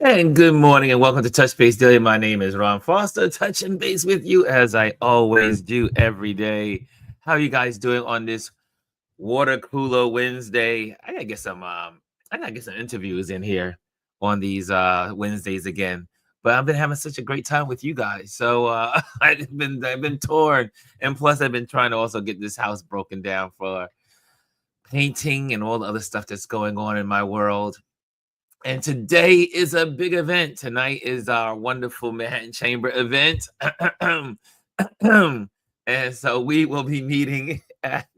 And good morning and welcome to Touch Base Daily. My name is Ron Foster, touching base with you as I always do every day. How are you guys doing on this water cooler Wednesday? I gotta get some interviews in here on these Wednesdays again. But I've been having such a great time with you guys. So I've been torn. And plus I've been trying to also get this house broken down for painting and all the other stuff that's going on in my world. And today is a big event. Tonight is our wonderful Manhattan Chamber event. And so we will be meeting at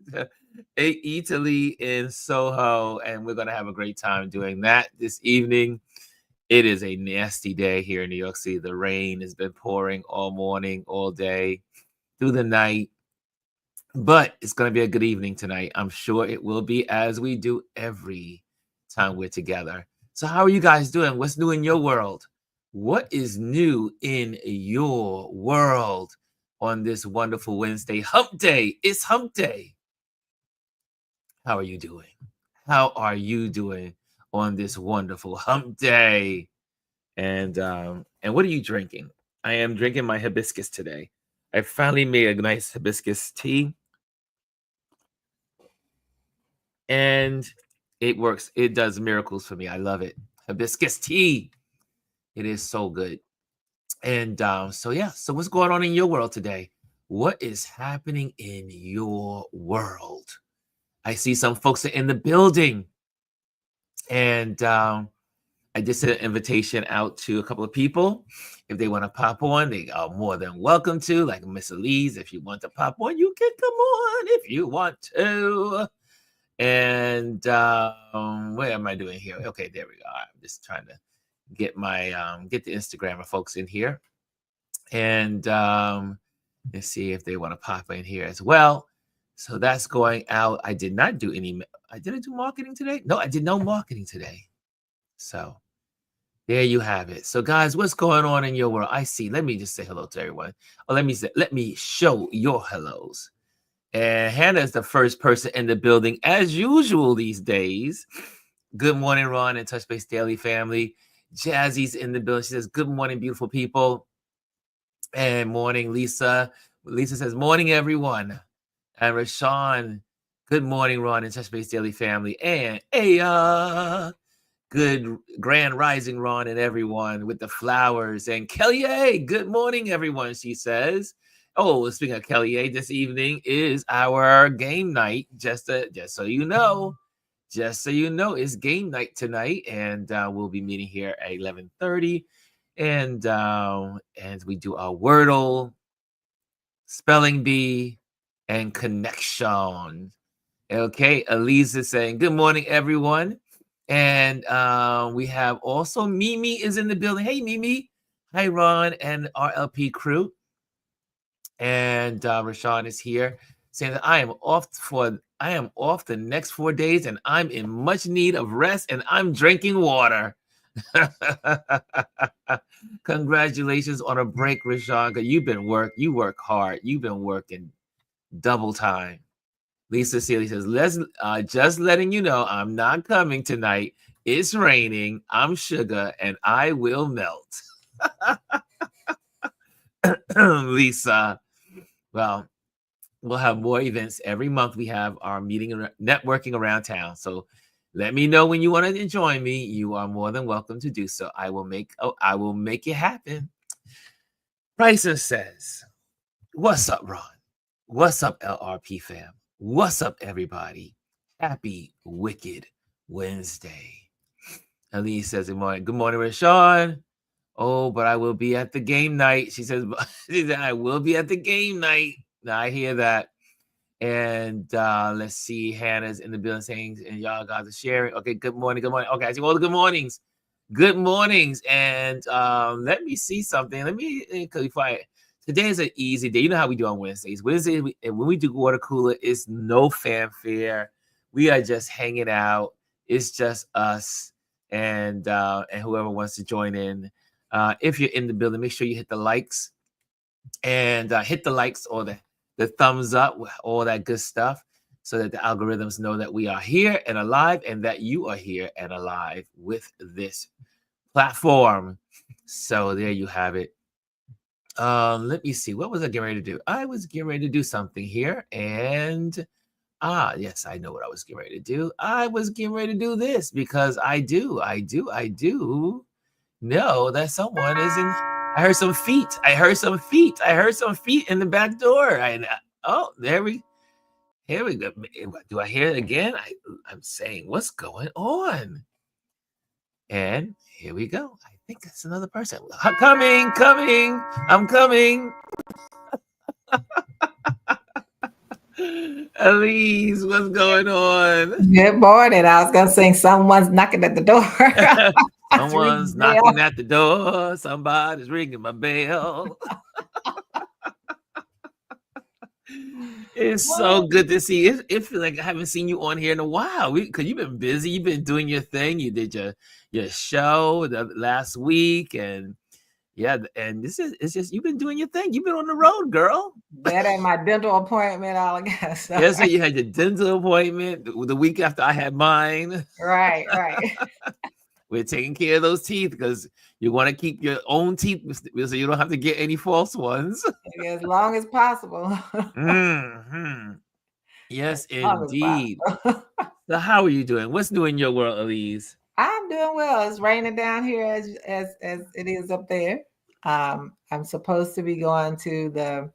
Italy in Soho, and we're going to have a great time doing that this evening. It is a nasty day here in New York City. The rain has been pouring all morning, all day, through the night. But it's going to be a good evening tonight. I'm sure it will be, as we do every time we're together. So how are you guys doing? What's new in your world? What is new in your world on this wonderful Wednesday? Hump day. It's hump day. How are you doing? How are you doing on this wonderful hump day? And what are you drinking? I am drinking my hibiscus today. I finally made a nice hibiscus tea. And it works. It does miracles for me. I love it. Hibiscus tea. It is so good. And so what's going on in your world today? What is happening in your world? I see some folks are in the building. And I just sent an invitation out to a couple of people. If they want to pop on, they are more than welcome to. Like Miss Elise, if you want to pop on, you can come on if you want to. And what am I doing here? Okay, there we go. I'm just trying to get my get the Instagrammer folks in here, and let's see if they want to pop in here as well. So that's going out. I did not do any. I didn't do marketing today. No, I did no marketing today. So there you have it. So guys, what's going on in your world? I see. Let me just say hello to everyone. Or let me show your hellos. And Hannah is the first person in the building, as usual these days. Good morning, Ron and Touch Base Daily family. Jazzy's in the building. She says, good morning, beautiful people. And morning, Lisa. Lisa says, morning, everyone. And Rashawn, good morning, Ron and Touch Base Daily family. And good grand rising, Ron and everyone with the flowers. And Kelly, good morning, everyone, she says. Oh, speaking of Kelly, this evening is our game night. Just so you know, it's game night tonight, and we'll be meeting here at 11:30, and we do our Wordle, spelling bee, and connection. Okay, Elise is saying good morning, everyone, and we have also Mimi is in the building. Hey, Mimi. Hi, Ron and RLP crew. And Rashawn is here saying that I am off the next 4 days and I'm in much need of rest and I'm drinking water. Congratulations on a break, Rashawn. You work hard. You've been working double time. Lisa Sealy says, just letting you know I'm not coming tonight. It's raining. I'm sugar and I will melt. Lisa. Well, we'll have more events every month. We have our meeting networking around town. So let me know when you want to join me. You are more than welcome to do so. I will make it happen. Bryson says, what's up, Ron? What's up, LRP fam? What's up, everybody? Happy Wicked Wednesday. Elise says, good morning, Rashawn. Oh, but I will be at the game night. She says, I will be at the game night. Now I hear that. And let's see. Hannah's in the building saying, and y'all guys are sharing. Okay, good morning. Okay, I see all the good mornings. Good mornings. And let me see something. Today is an easy day. You know how we do on Wednesdays. When we do water cooler, it's no fanfare. We are just hanging out. It's just us and whoever wants to join in. If you're in the building, make sure you hit the likes and hit the likes or the thumbs up, all that good stuff, so that the algorithms know that we are here and alive and that you are here and alive with this platform. So there you have it. Let me see. What was I getting ready to do? I was getting ready to do something here, and yes, I know what I was getting ready to do. I was getting ready to do this because I do know that someone is in. I heard some feet. I heard some feet in the back door. Oh, here we go. Do I hear it again? I'm saying, what's going on? And here we go. I think that's another person. Coming. I'm coming. Elise, what's going on? Good morning. I was gonna sing "Someone's Knocking at the Door." Someone's knocking at the door. Somebody's ringing my bell. It's so good to see. It feels like I haven't seen you on here in a while. Because you've been busy. You've been doing your thing. You did your show the last week, and yeah, and it's just you've been doing your thing. You've been on the road, girl. That ain't my dental appointment, all I guess. So. Yes, you had your dental appointment the week after I had mine. Right. We're taking care of those teeth because you want to keep your own teeth so you don't have to get any false ones. As long as possible. Mm-hmm. Yes, indeed. So how are you doing? What's new in your world, Elise? I'm doing well. It's raining down here as it is up there. I'm supposed to be going to the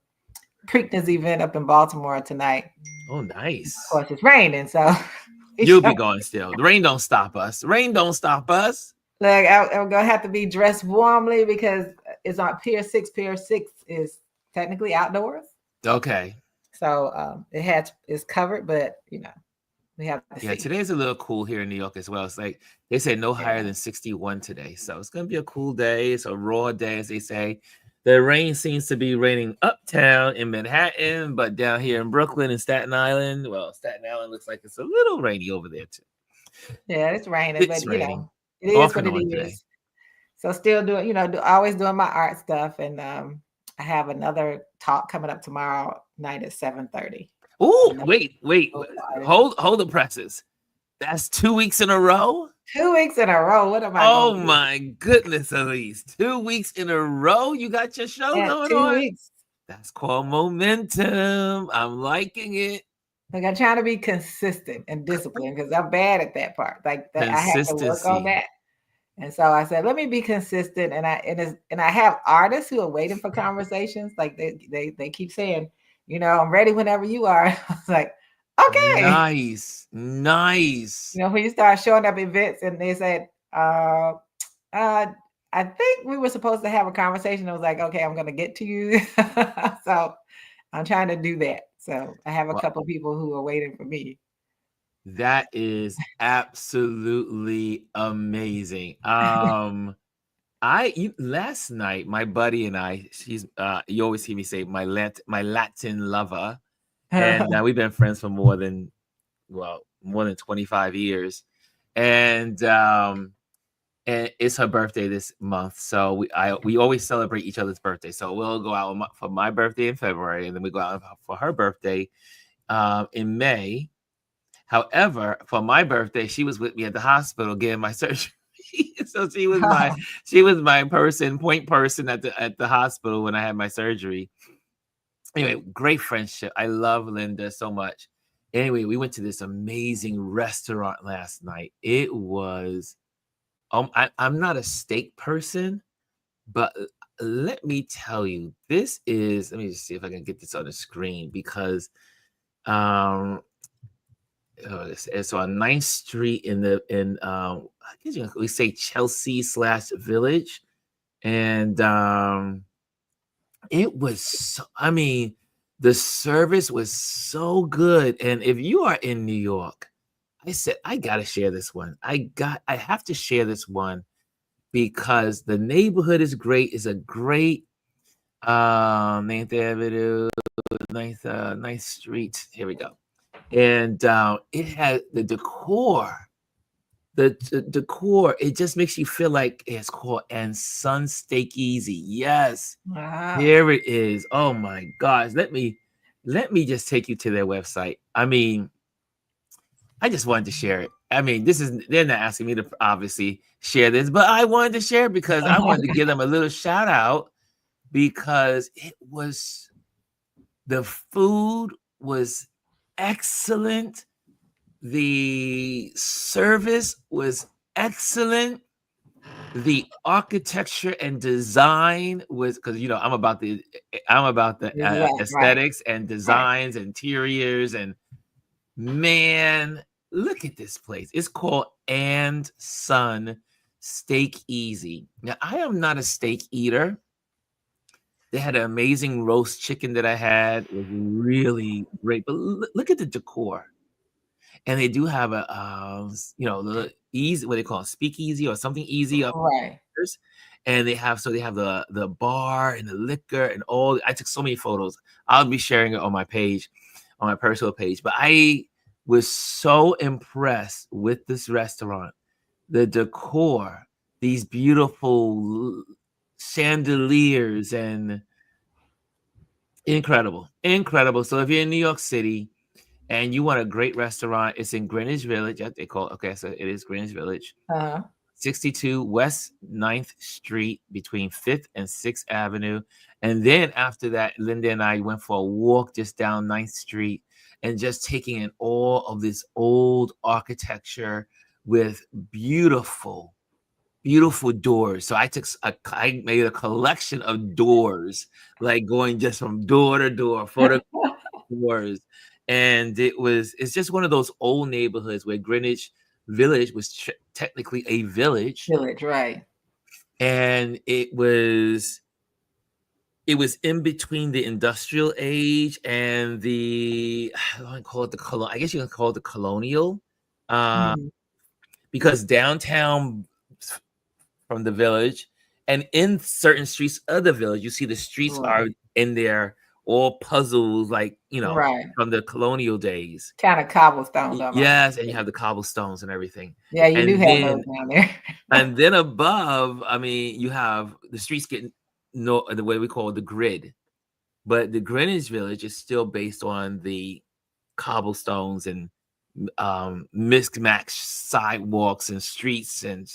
Preakness event up in Baltimore tonight. Oh, nice. Of course, it's raining, so you'll be going still. The rain don't stop us. Rain don't stop us. Like I'm gonna have to be dressed warmly because it's on Pier 6. Pier 6 is technically outdoors. Okay. So it's covered, but we have to see. Today's a little cool here in New York as well. It's like they said no higher than 61 today. So it's gonna be a cool day. It's a raw day, as they say. The rain seems to be raining uptown in Manhattan, but down here in Brooklyn and Staten Island, well, Staten Island looks like it's a little rainy over there too. Yeah, it's raining, but raining. It is what it is. Today. So still doing, always doing my art stuff, and I have another talk coming up tomorrow night at 7:30. Oh, wait! Hold the presses. That's 2 weeks in a row. 2 weeks in a row. What am I? Oh my goodness, Elise! 2 weeks in a row. You got your show going 2 on. Weeks. That's called momentum. I'm liking it. Like I'm trying to be consistent and disciplined because I'm bad at that part. Like that, I have to work on that. And so I said, let me be consistent. And I have artists who are waiting for conversations. Like they keep saying, I'm ready whenever you are. I was like, okay. Nice. When you start showing up events and they said, I think we were supposed to have a conversation. I was like, okay, I'm going to get to you. So I'm trying to do that. So I have a couple of people who are waiting for me. That is absolutely amazing. Last night, my buddy and I, she's you always hear me say my Latin lover, and we've been friends for more than 25 years, and it's her birthday this month, so we always celebrate each other's birthday. So we'll go out for my birthday in February, and then we go out for her birthday in May. However, for my birthday, she was with me at the hospital getting my surgery. So she was my point person at the hospital when I had my surgery. Anyway, great friendship. I love Linda so much. Anyway, we went to this amazing restaurant last night. It was I'm not a steak person, but let me tell you, let me just see if I can get this on the screen because it's on 9th Street we say Chelsea/Village, and it was the service was so good. And if you are in New York, I said I gotta share this one. I have to share this one because the neighborhood is great. It's a great 9th Avenue, 9th Street. Here we go. And it had the decor. The decor, it just makes you feel like it's called And Sun Steak Easy. Yes. Wow. Here it is. Oh my gosh. Let me just take you to their website. I just wanted to share it. I mean, they're not asking me to obviously share this, but I wanted to share because I wanted to give them a little shout out because the food was excellent. The service was excellent. The architecture and design was, because I'm about the aesthetics and designs, interiors, and man, look at this place. It's called And Son Steak Easy. Now, I am not a steak eater. They had an amazing roast chicken that I had. It was really great. But look at the decor. And they do have a, the easy, what they call it, speakeasy or something easy up. And they have the bar and the liquor and all. I took so many photos. I'll be sharing it on my page, on my personal page. But I was so impressed with this restaurant, the decor, these beautiful chandeliers, and incredible. So if you're in New York City and you want a great restaurant, it's in Greenwich Village. They call it, okay, so it is Greenwich Village. 62 West 9th Street between 5th and 6th Avenue. And then after that, Linda and I went for a walk just down 9th Street and just taking in all of this old architecture with beautiful doors. So I made a collection of doors, like going just from door to door, photo doors. And it's just one of those old neighborhoods where Greenwich Village was technically a village. Right. And it was in between the industrial age and I guess you can call it the colonial, because downtown from the village and in certain streets of the village, you see the streets are in there all puzzles, like, from the colonial days. Kind of cobblestones. Yes, and you have the cobblestones and everything. Yeah, you do have those down there. And then above, I mean, you have the streets getting the way we call it the grid. But the Greenwich Village is still based on the cobblestones and mismatched sidewalks and streets and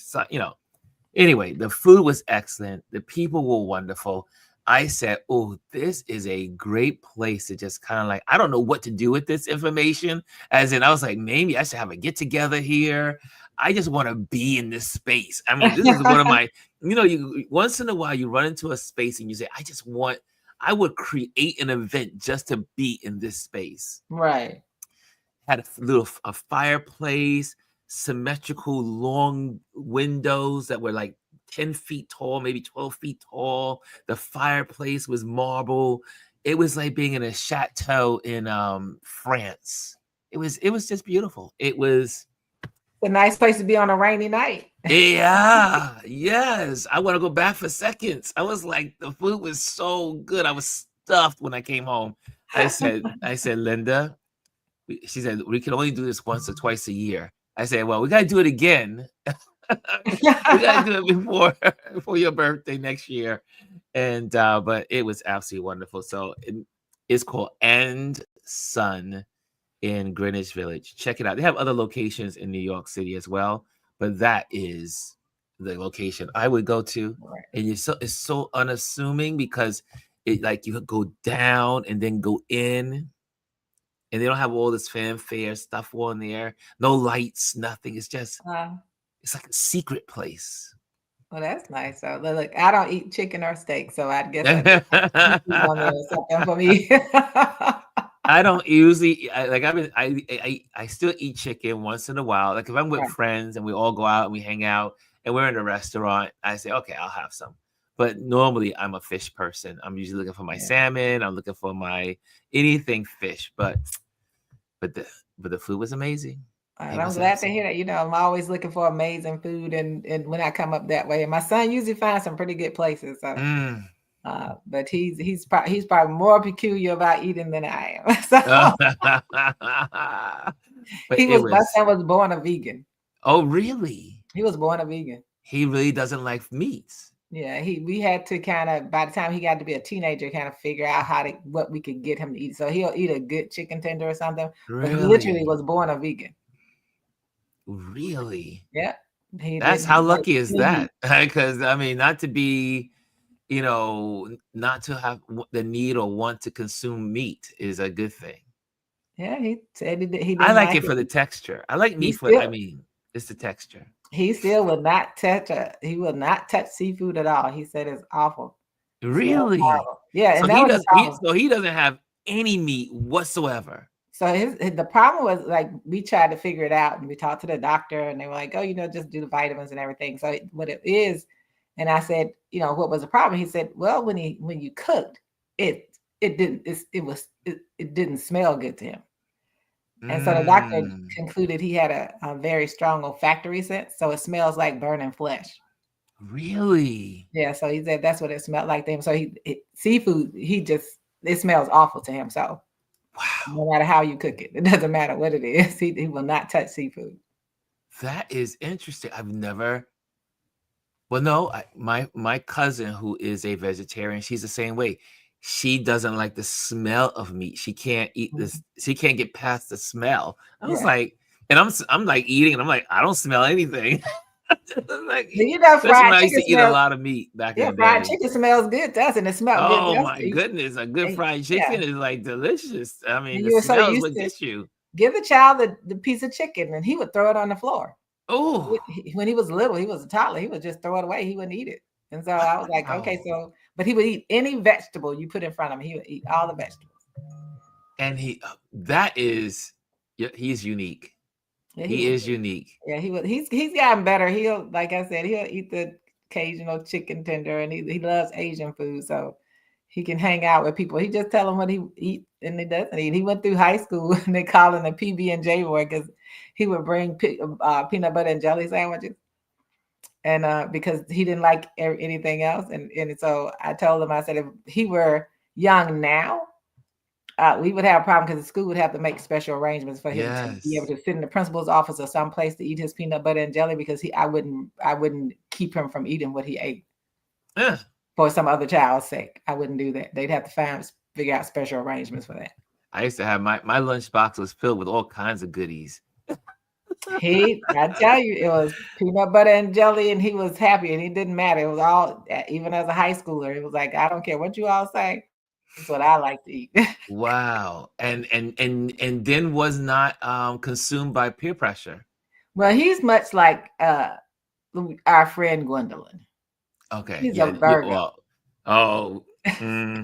Anyway, the food was excellent. The people were wonderful. I said, oh, this is a great place to just kind of like, I don't know what to do with this information. As in, I was like, maybe I should have a get together here. I just want to be in this space. I mean, this is one of my, you once in a while you run into a space and you say, I would create an event just to be in this space. Right. Had a fireplace, symmetrical long windows that were like 10 feet tall, maybe 12 feet tall. The fireplace was marble. It was like being in a chateau in France. It was just beautiful. It was a nice place to be on a rainy night. Yeah, yes. I want to go back for seconds. I was like, the food was so good. I was stuffed when I came home. I said, Linda, she said, we can only do this once or twice a year. I said, well, we got to do it again. We got to do it before your birthday next year. And but it was absolutely wonderful. So it's called And Son in Greenwich Village. Check it out. They have other locations in New York City as well, but that is the location I would go to. Right. And it's so unassuming because it like you could go down and then go in. And they don't have all this fanfare stuff on there. No lights, nothing. It's just, it's like a secret place. Well, that's nice. So look, I don't eat chicken or steak, so I guess something for me. I don't usually I still eat chicken once in a while. Like if I'm with friends and we all go out and we hang out and we're in a restaurant, I say, okay, I'll have some. But normally I'm a fish person. I'm usually looking for my salmon. I'm looking for my anything fish. But the food was amazing. I'm glad to hear that. I'm always looking for amazing food, and when I come up that way, and my son usually finds some pretty good places. So, but he's probably more peculiar about eating than I am. So, my son was born a vegan. Oh, really? He was born a vegan. He really doesn't like meats. Yeah, we had to kind of, by the time he got to be a teenager, kind of figure out what we could get him to eat. So he'll eat a good chicken tender or something. Really? But he literally was born a vegan. Really? Yeah. He That's didn't how like lucky is any meat. that? Because I mean, not to be, not to have the need or want to consume meat is a good thing. Yeah, he said he I didn't like like it for the it. texture. I like He meat for, I still mean, it's the texture. he still would not touch he will not touch seafood at all. He said it's awful. Smells Really? horrible. Yeah, So and that he was the does he problem. so he doesn't have any meat whatsoever. So the problem was like we tried to figure it out and we talked to the doctor and they were like, oh, just do the vitamins and everything. So what it is, and I said, what was the problem? He said, well, when you cooked, it didn't smell good to him. And so the doctor concluded he had a very strong olfactory sense. So it smells like burning flesh. Really? Yeah. So he said that's what it smelled like to him. So seafood, it smells awful to him. So no Wow. matter how you cook it, it doesn't matter what it is. He will not touch seafood. That is interesting. Well, no, my cousin who is a vegetarian, she's the same way. She doesn't like the smell of meat. She can't eat this. She can't get past the smell. I was Yeah. like, and I'm like eating, and I'm like, I don't smell anything. Like, especially when fried I used chicken to eat a smells. lot of meat back in Yeah, the fried day. chicken smells good to us, and it smelled good to Oh us. my goodness, a good fried Yeah. chicken is like delicious. I mean, And the you were so smell is used what to gets you. give the child the piece of chicken, and he would throw it on the floor. Oh, When he was little, he was a toddler. He would just throw it away. He wouldn't eat it. And so I was like, okay, wow. but he would eat any vegetable you put in front of him. He would eat all the vegetables. And that is, yeah, he's unique. Yeah, he He was. is unique. Yeah, he would. He's gotten better. Like I said, he'll eat the occasional chicken tender, and he loves Asian food, so he can hang out with people. He just tell them what he eat, and he doesn't eat. He went through high school, and they call him the PB&J boy because he would bring peanut butter and jelly sandwiches, and because he didn't like anything else, and so I told him, I said, if he were young now, we would have a problem because the school would have to make special arrangements for him to be able Yes. to sit in the principal's office or someplace to eat his peanut butter and jelly because I wouldn't keep him from eating what he ate for some other child's sake. I wouldn't do that. They'd have to figure out special arrangements for that. I used to have my lunchbox was filled with all kinds of goodies. I tell you, it was peanut butter and jelly, and he was happy, and it didn't matter. It was all, even as a high schooler, it was like, I don't care what you all say. That's what I like to eat. Wow. And then was not consumed by peer pressure. Well, he's much like our friend Gwendolyn. Okay. He's Yeah. a Virgo.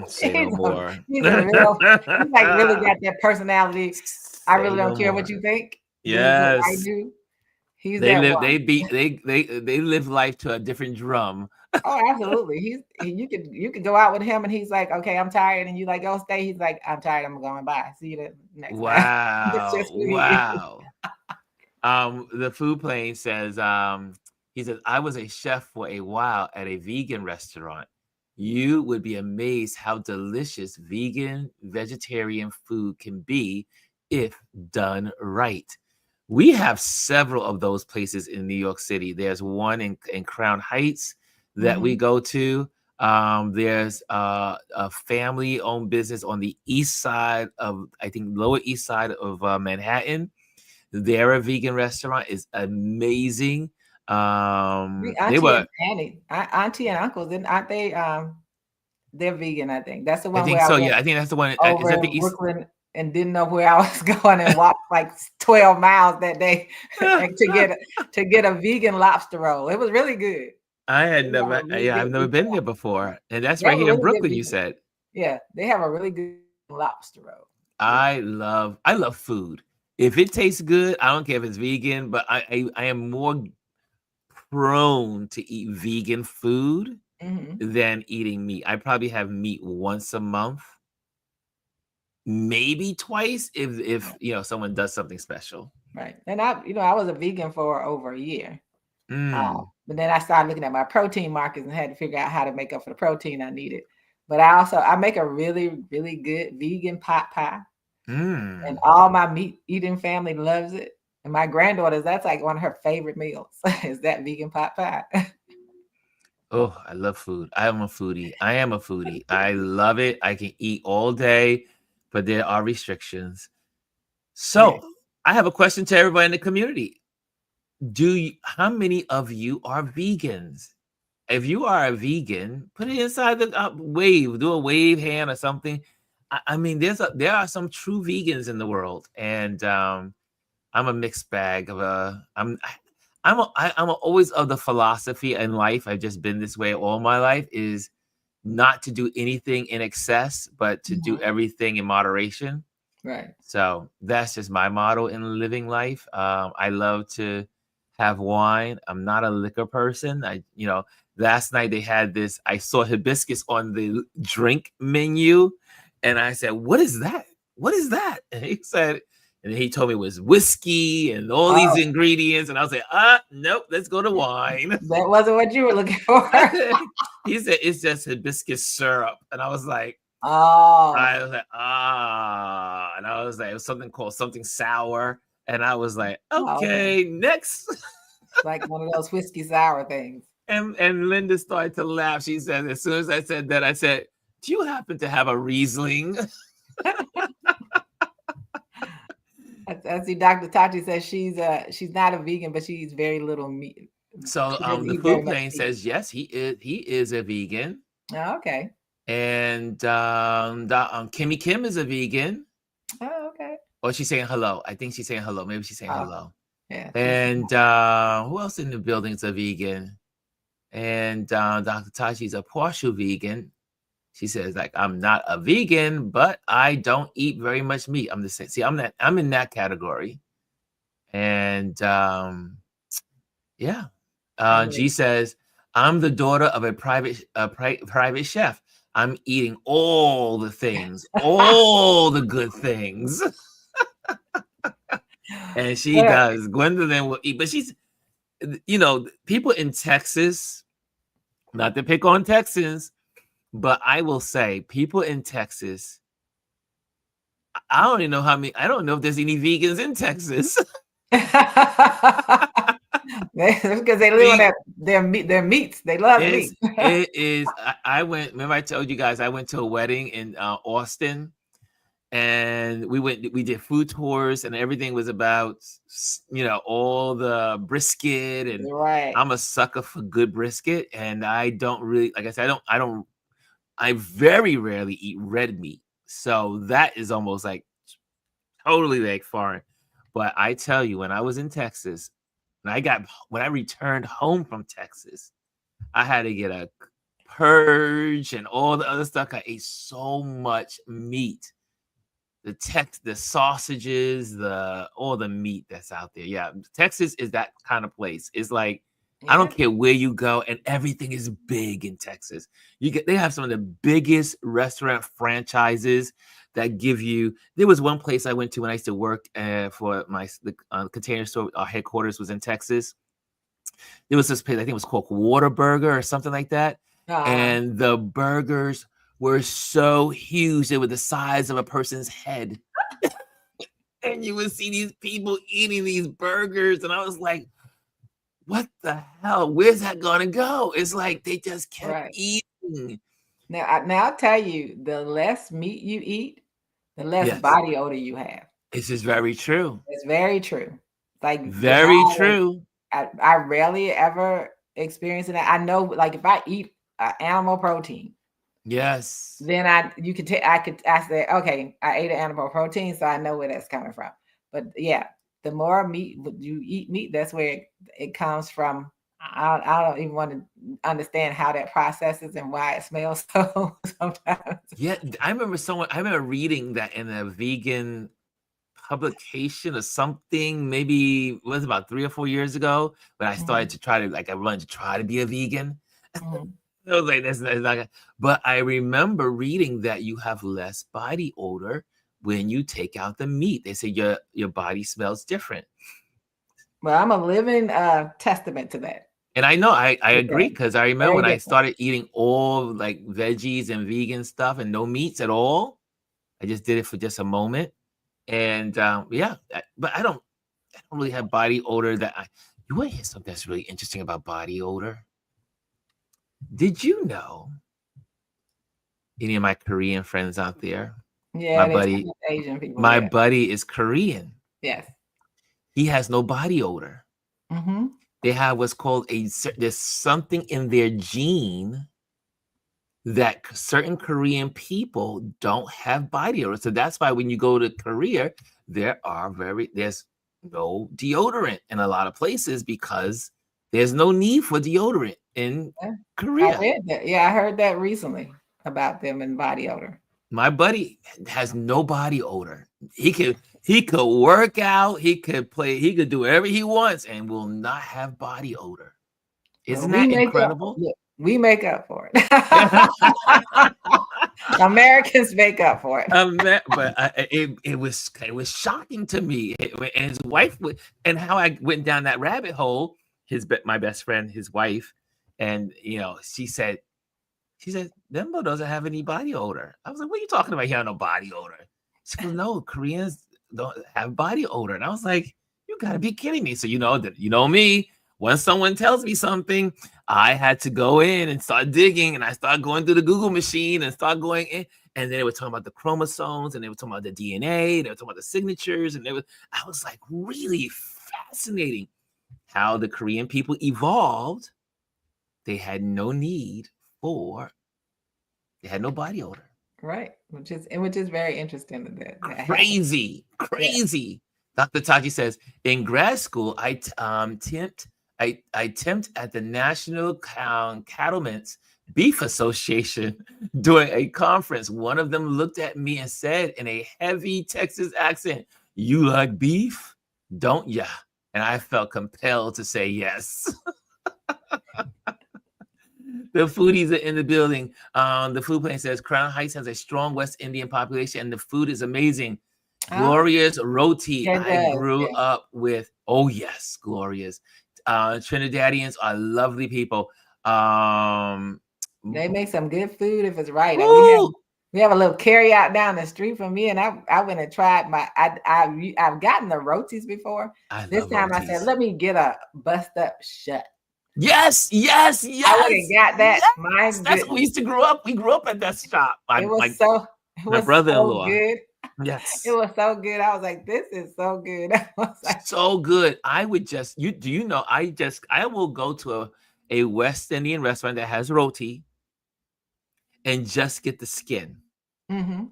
Say no more. He's like really got that personality. I really don't care what you think. This is what I Yes. do. He's They that live. one. They live life to a different drum. Oh, absolutely. You could go out with him, and he's like, okay, I'm tired, and you like, oh, stay. He's like, I'm tired. I'm going by. See you the next time. That's Wow. just who he is. Wow. The food plane says, he says, I was a chef for a while at a vegan restaurant. You would be amazed how delicious vegan, vegetarian food can be if done right. We have several of those places in New York City. There's one in Crown Heights that we go to. There's a family-owned business on the east side of, I think, Lower East Side of Manhattan. Their vegan restaurant is amazing. They were Auntie and uncles, aren't they? They're vegan, I think. That's the I one think where I so. went Yeah, I think that's the one. Is over that the in east? Brooklyn and didn't know where I was going and walked like 12 miles that day to get a vegan lobster roll. It was really good. I had They have never. a really Yeah, I've good never been there before, and that's They right have a here in really good Brooklyn. You vegan. said. Yeah, they have a really good lobster roll. I love food. If it tastes good, I don't care if it's vegan, but I am more prone to eat vegan food than eating meat. I probably have meat once a month, maybe twice if someone does something special. Right. And I was a vegan for over a year. Mm. But then I started looking at my protein markers and had to figure out how to make up for the protein I needed. But I make a really, really good vegan pot pie. And all my meat eating family loves it. And my granddaughters, that's like one of her favorite meals is that vegan pot pie. Oh, I love food. I am a foodie. I love it. I can eat all day, but there are restrictions. So I have a question to everybody in the community. how many of you are vegans? If you are a vegan, put it inside the wave, do a wave hand or something. I mean, there are some true vegans in the world, and I'm a mixed bag of I'm always of the philosophy in life. I've just been this way all my life, is not to do anything in excess, but to do everything in moderation. Right. So that's just my motto in living life. I love to have wine. I'm not a liquor person. Last night they had this, I saw hibiscus on the drink menu, and I said, "What is that? What is that?" And he said, and he told me it was whiskey and all these ingredients. And I was like, nope, let's go to wine. That wasn't what you were looking for. He said, it's just hibiscus syrup. And I was like, oh. I was like, and I was like, it was something called something sour. And I was like, okay, next. Like one of those whiskey sour things. And Linda started to laugh. She said, as soon as I said that, I said, do you happen to have a Riesling? I see Dr. Tati says she's not a vegan, but she eats very little meat. So the food plane says yes, he is a vegan. Oh, okay. And Kimmy Kim is a vegan. Oh, okay. Or she's saying hello. I think she's saying hello. Maybe she's saying hello. Yeah. And who else in the building is a vegan? And Dr. Tachi's a partial vegan. She says, like, I'm not a vegan, but I don't eat very much meat. I'm the same. See, I'm in that category. And yeah. G says, I'm the daughter of a private chef. I'm eating all the things, all the good things. And she does. Gwendolyn will eat, but she's, people in Texas, not to pick on Texans, but I will say people in Texas, I don't even know I don't know if there's any vegans in Texas. Because they live on their meats. They love meat. It is. Remember I told you guys, I went to a wedding in Austin, and we did food tours, and everything was about, all the brisket, and I'm a sucker for good brisket, and I don't really, like I said, I very rarely eat red meat. So that is almost like totally like foreign. But I tell you, when I was in Texas, when I returned home from Texas, I had to get a purge and all the other stuff. I ate so much meat. The sausages, all the meat that's out there. Yeah, Texas is that kind of place. It's like, I don't care where you go, and everything is big in Texas. They have some of the biggest restaurant franchises that give you. There was one place I went to when I used to work for the Container Store. Our headquarters was in Texas. There was this place, I think it was called Whataburger or something like that. And the burgers were so huge. They were the size of a person's head. And you would see these people eating these burgers. And I was like, what the hell? Where's that gonna go? It's like they just kept eating. Now I'll tell you, the less meat you eat, the less body odor you have. This is very true. It's very true. Like very true. I rarely ever experience it. I know, like, if I eat animal protein, then I say, okay, I ate an animal protein, so I know where that's coming from. But yeah, the more meat you eat meat, that's where it comes from. I don't even want to understand how that processes and why it smells so sometimes. Yeah, I remember reading that in a vegan publication or something, maybe it was about 3 or 4 years ago, when I started to I wanted to try to be a vegan. I was like, that's not good. But I remember reading that you have less body odor when you take out the meat. They say your body smells different. Well, I'm a living testament to that. And I know I agree, because I remember when I started eating all like veggies and vegan stuff and no meats at all. I just did it for just a moment. And but I don't really have body odor you want to hear something that's really interesting about body odor? Did you know, any of my Korean friends out there? Yeah, Asian people. My buddy is Korean. Yes. He has no body odor. Mm-hmm. They have what's called there's something in their gene that certain Korean people don't have body odor. So that's why when you go to Korea, there's no deodorant in a lot of places because there's no need for deodorant in Korea. I read that. Yeah, I heard that recently about them and body odor. My buddy has no body odor. He could work out, he could play, he could do whatever he wants and will not have body odor. Isn't that incredible? We make up for it. Americans make up for it. But it was shocking to me. And his wife and how I went down that rabbit hole. My best friend, his wife, and she said, Dembo doesn't have any body odor. I was like, what are you talking about? He has no body odor. She goes, no, Koreans don't have body odor. And I was like, you gotta be kidding me. So me. When someone tells me something, I had to go in and start digging, and I started going through the Google machine and start going in. And then they were talking about the chromosomes, and they were talking about the DNA, they were talking about the signatures, and I was like, really fascinating how the Korean people evolved. They had no need they had no body odor. Right, which is very interesting. Crazy. Yeah. Dr. Taji says, in grad school, I temped at the National Cattlemen's Beef Association during a conference. One of them looked at me and said in a heavy Texas accent, "You like beef, don't ya?" And I felt compelled to say yes. The foodies are in the building. The food plan says Crown Heights has a strong West Indian population, and the food is amazing. Gloria's roti. I grew up with. Oh yes, Gloria's. Trinidadians are lovely people. They make some good food if it's right. We have a little carry out down the street from me, and I went and tried I've gotten the rotis before. This time rotis. I said, let me get a bust up shut. Yes. I would have got that. Yes. That's what we used to grow up. We grew up at that shop. It was my brother-in-law. So good. Yes. It was so good. I was like, this is so good. So good. I would just, I will go to a West Indian restaurant that has roti and just get the skin. Mm-hmm.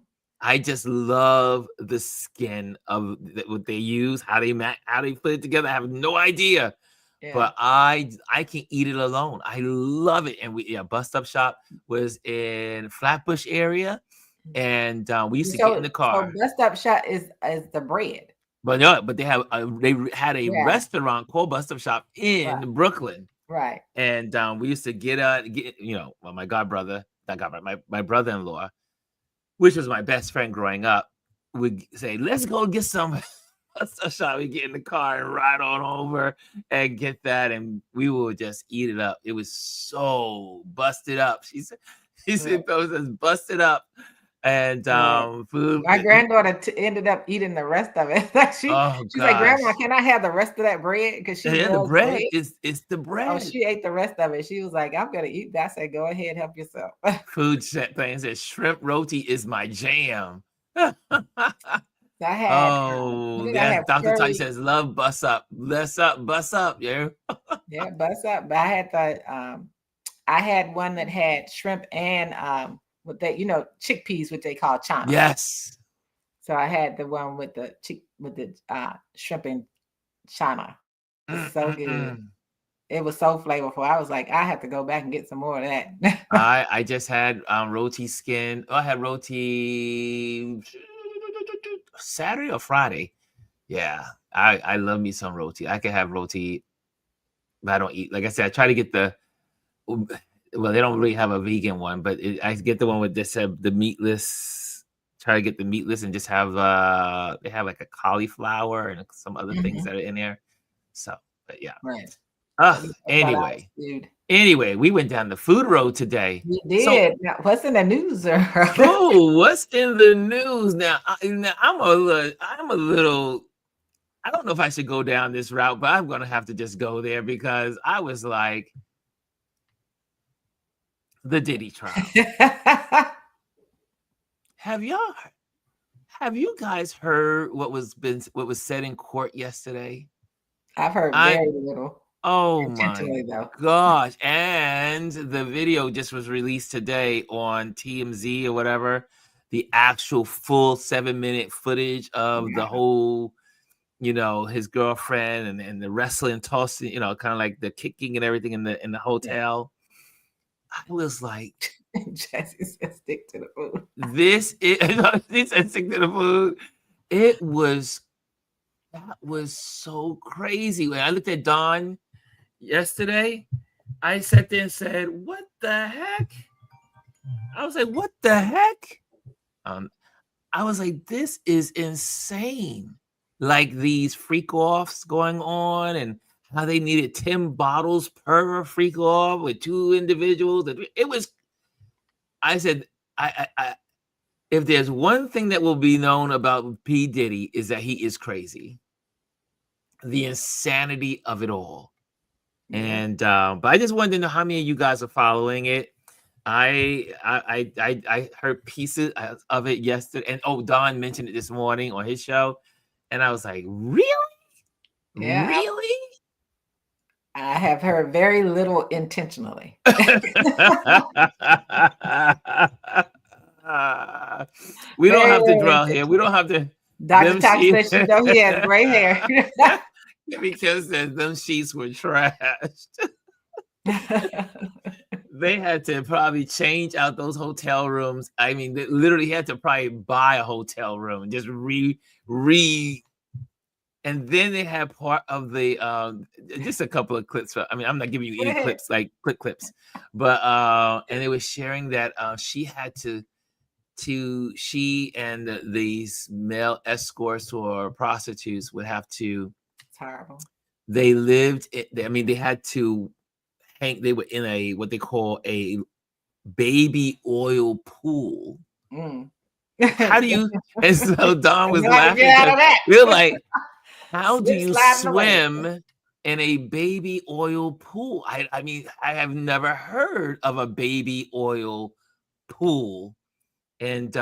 I just love the skin of what they use, how they put it together. I have no idea. Yeah. But I can eat it alone. I love it. And Bust Up Shop was in Flatbush area. And we used to get in the car. So Bust Up Shop is the bread. But they had a restaurant called Bust Up Shop in Brooklyn. Right. And we used to get my my brother-in-law, which was my best friend growing up, would say, let's go get some Bust Up Shop. We get in the car and ride on over and get that. And we will just eat it up. It was so busted up. She said, those is busted up. And food. My granddaughter ended up eating the rest of it. She's like, Grandma, can I have the rest of that bread? Because the bread is the bread. Oh, she ate the rest of it. She was like, I'm gonna eat that. I said, go ahead, help yourself. Food thing says shrimp roti is my jam. I had Dr. Ty says love bust up. Bust up, yeah. Yeah, bust up. But I had one that had shrimp and with that, chickpeas, which they call chana. Yes. So I had the one with the shrimp and chana. So good. It was so flavorful. I was like, I have to go back and get some more of that. I just had roti skin. I had roti Saturday or Friday. Yeah, I love me some roti. I can have roti, but I don't eat. Like I said, I try to get well, they don't really have a vegan one, but I get the one with the meatless. Try to get the meatless and just have they have like a cauliflower and some other things that are in there. So, but yeah. Right. Anyway, we went down the food road today. We did. Now, what's in the news? What's in the news now? I'm a little. I don't know if I should go down this route, but I'm going to have to just go there because I was like, the Diddy trial. Have you guys heard what was said in court yesterday? I've heard very little. Oh my gosh. And the video just was released today on TMZ or whatever. The actual full 7-minute footage of the whole, his girlfriend and the wrestling, tossing, kind of like the kicking and everything in the hotel. I was like, Jesse said stick to the food. He said stick to the food. That was so crazy. When I looked at Dawn yesterday, I sat there and said, what the heck? I was like, what the heck? I was like, this is insane. Like these freak offs going on and how they needed 10 bottles per freak off with 2 individuals. It was, I said, I if there's one thing that will be known about P. Diddy is that he is crazy. The insanity of it all. And but I just wanted to know how many of you guys are following it. I heard pieces of it yesterday, and Don mentioned it this morning on his show, and I was like, really? Yeah. Really? I have heard very little intentionally. We don't have to dwell here. We don't have to. Dr. Tox said she know he has gray hair. Because them sheets were trashed. They had to probably change out those hotel rooms. I mean, they literally had to probably buy a hotel room and just and then they had part of the just a couple of clips. I mean, I'm not giving you any clips, like clips, but and they were sharing that she had she and these male escorts or prostitutes would have to. It's horrible. They lived. I mean, they had to hang. They were in a what they call a baby oil pool. How do you? And so Don was laughing. We're like, how do you swim in a baby oil pool? I mean, I have never heard of a baby oil pool. And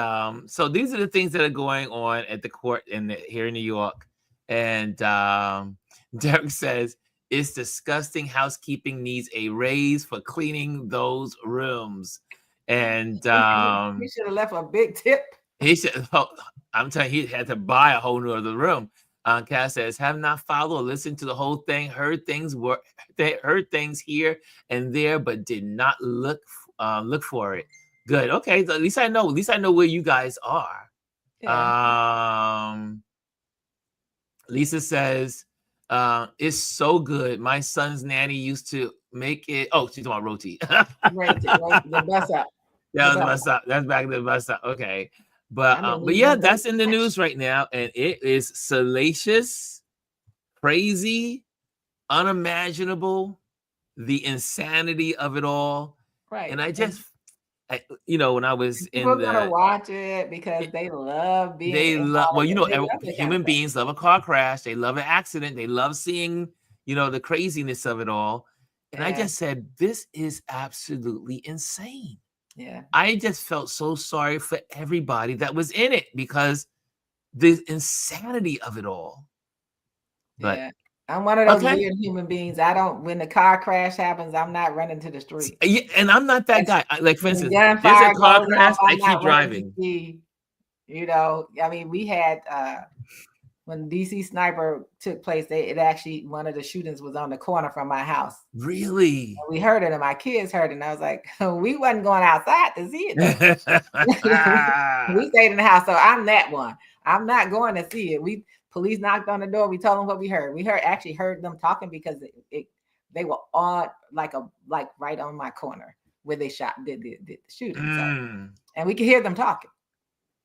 so these are the things that are going on at the court here in New York. And Derek says, it's disgusting. Housekeeping needs a raise for cleaning those rooms. And he should have left a big tip. He should. I'm telling you, he had to buy a whole new other room. Cass says, have not followed or listened to the whole thing. Heard things here and there, but did not look for it. Good. Okay. So at least I know. At least I know where you guys are. Yeah. Lisa says, it's so good. My son's nanny used to make it. Oh, she's talking about roti. Right, the bus up. Yeah, the bus up. That's back to the bus up. Okay. But yeah, that's in the news right now, and it is salacious, crazy, unimaginable, the insanity of it all. Right. And I just, when I was people gonna watch it because they love being. They love. Well, human beings love a car crash. They love an accident. They love seeing, the craziness of it all. And I just said, this is absolutely insane. Yeah. I just felt so sorry for everybody that was in it because the insanity of it all. But yeah. I'm one of those weird human beings. When the car crash happens, I'm not running to the street. Yeah, and I'm not that guy. Like, for instance, there's a car crash, I keep driving. I mean, we had when DC Sniper took place, one of the shootings was on the corner from my house. Really? And we heard it, and my kids heard it, and I was like, we wasn't going outside to see it. We stayed in the house, so I'm that one. I'm not going to see it. Police knocked on the door. We told them what we heard. We actually heard them talking because they were on like right on my corner where they did the shooting. So, and we could hear them talking.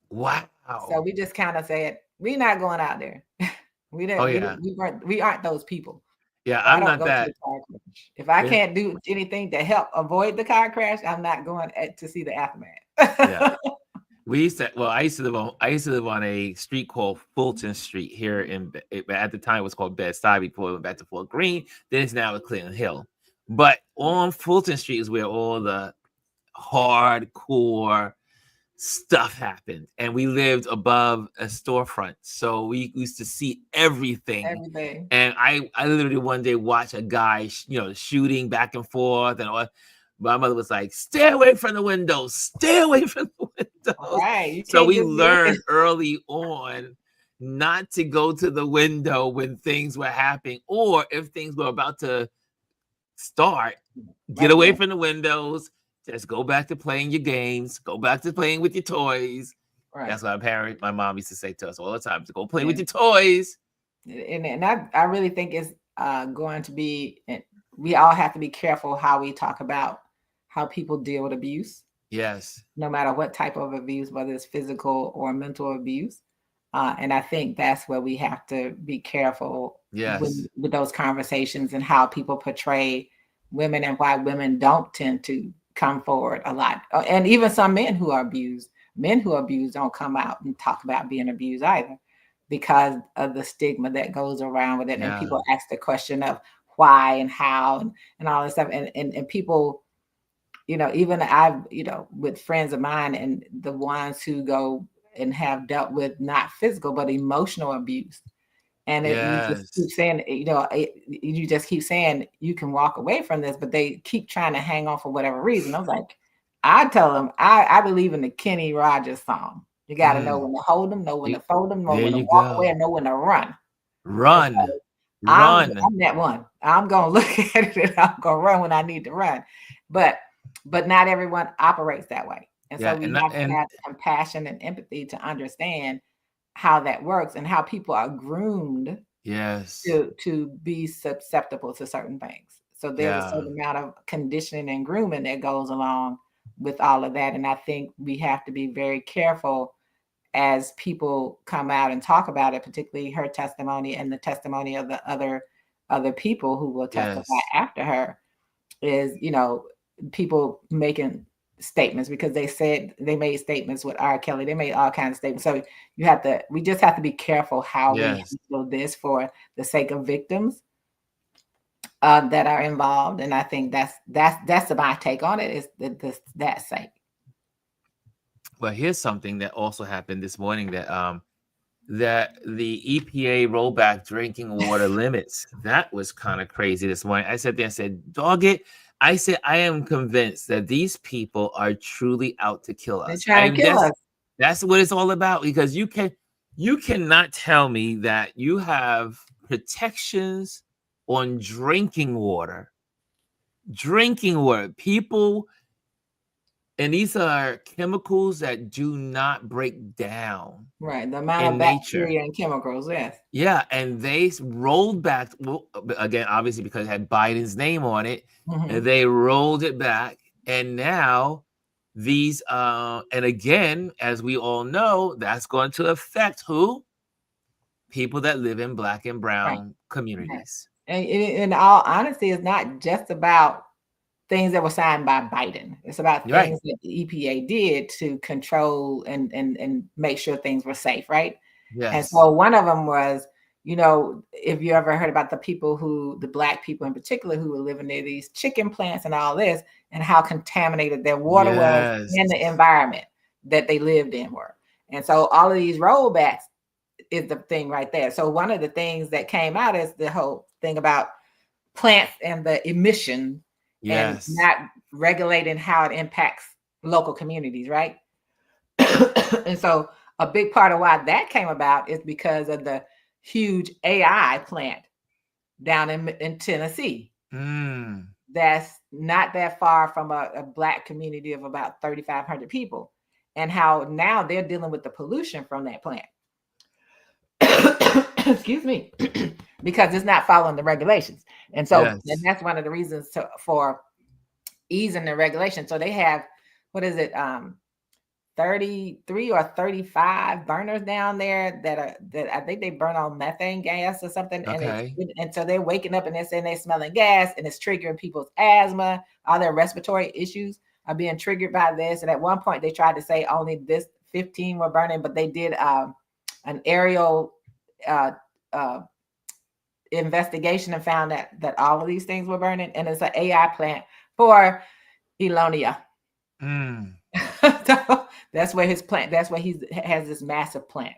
Wow. So we just kind of said, we're not going out there. We aren't those people. Yeah, I'm not that. If I can't do anything to help avoid the car crash, I'm not going to see the aftermath. Yeah. I used to live on a street called Fulton Street here at the time it was called Bed-Stuy before it went back to Fort Greene. Then it's now at Clinton Hill. But on Fulton Street is where all the hardcore stuff happened, and we lived above a storefront, so we used to see everything. And I literally one day watched a guy, shooting back and forth, and all. My mother was like, "Stay away from the windows, stay away from the windows." Right. So we learned early on not to go to the window when things were happening, or if things were about to start, get away from the windows. Just go back to playing your games. Go back to playing with your toys. Right. That's what my mom used to say to us all the time: to go play with your toys. And I really think it's going to be. We all have to be careful how we talk about how people deal with abuse. Yes. No matter what type of abuse, whether it's physical or mental abuse. And I think that's where we have to be careful with those conversations and how people portray women and why women don't tend to come forward a lot. And even some men who are abused, don't come out and talk about being abused either, because of the stigma that goes around with it. And people ask the question of why and how and all this stuff. And people, even I've, with friends of mine and the ones who go and have dealt with not physical, but emotional abuse. And you just keep saying, you just keep saying you can walk away from this, but they keep trying to hang on for whatever reason. I was like, I tell them, I believe in the Kenny Rogers song. You got to know when to hold them, know when to fold them, know when to walk away, and know when to run. Run. So I'm that one. I'm going to look at it and I'm going to run when I need to run. But not everyone operates that way. And so we have to have compassion and empathy to understand how that works and how people are groomed to be susceptible to certain things. So there's a certain amount of conditioning and grooming that goes along with all of that. And I think we have to be very careful as people come out and talk about it, particularly her testimony and the testimony of the other people who will testify after her, is, people making statements because they made statements with R. Kelly. They made all kinds of statements. So we just have to be careful how we handle this for the sake of victims that are involved. And I think that's my take on it, is that sake. Well, here's something that also happened this morning, that the EPA rollback drinking water limits. That was kind of crazy this morning. I sat there and said, dog it. I said, I am convinced that these people are truly out to kill us. They're trying to kill us. That's what it's all about, because you cannot tell me that you have protections on drinking water. People, and these are chemicals that do not break down. Right. The amount of bacteria and chemicals, yes. Yeah. And they rolled back, again, obviously because it had Biden's name on it, and they rolled it back. And now these, and again, as we all know, that's going to affect who? People that live in Black and brown communities. And in all honesty, it's not just about things that were signed by Biden. It's about things that the EPA did to control and make sure things were safe, right? Yes. And so one of them was, if you ever heard about the Black people in particular who were living near these chicken plants and all this, and how contaminated their water was in the environment that they lived in were. And so all of these rollbacks is the thing right there. So one of the things that came out is the whole thing about plants and the emission and not regulating how it impacts local communities, right? And so a big part of why that came about is because of the huge AI plant down in Tennessee. That's not that far from a Black community of about 3,500 people, and how now they're dealing with the pollution from that plant. Excuse me. Because it's not following the regulations. And so and that's one of the reasons for easing the regulation. So they have, 33 or 35 burners down there that I think they burn on methane gas or something. And so they're waking up and they're saying they're smelling gas, and it's triggering people's asthma. All their respiratory issues are being triggered by this. And at one point they tried to say only this 15 were burning, but they did an aerial investigation and found that all of these things were burning. And it's an AI plant for Elonia. So that's where his plant. That's where he has this massive plant.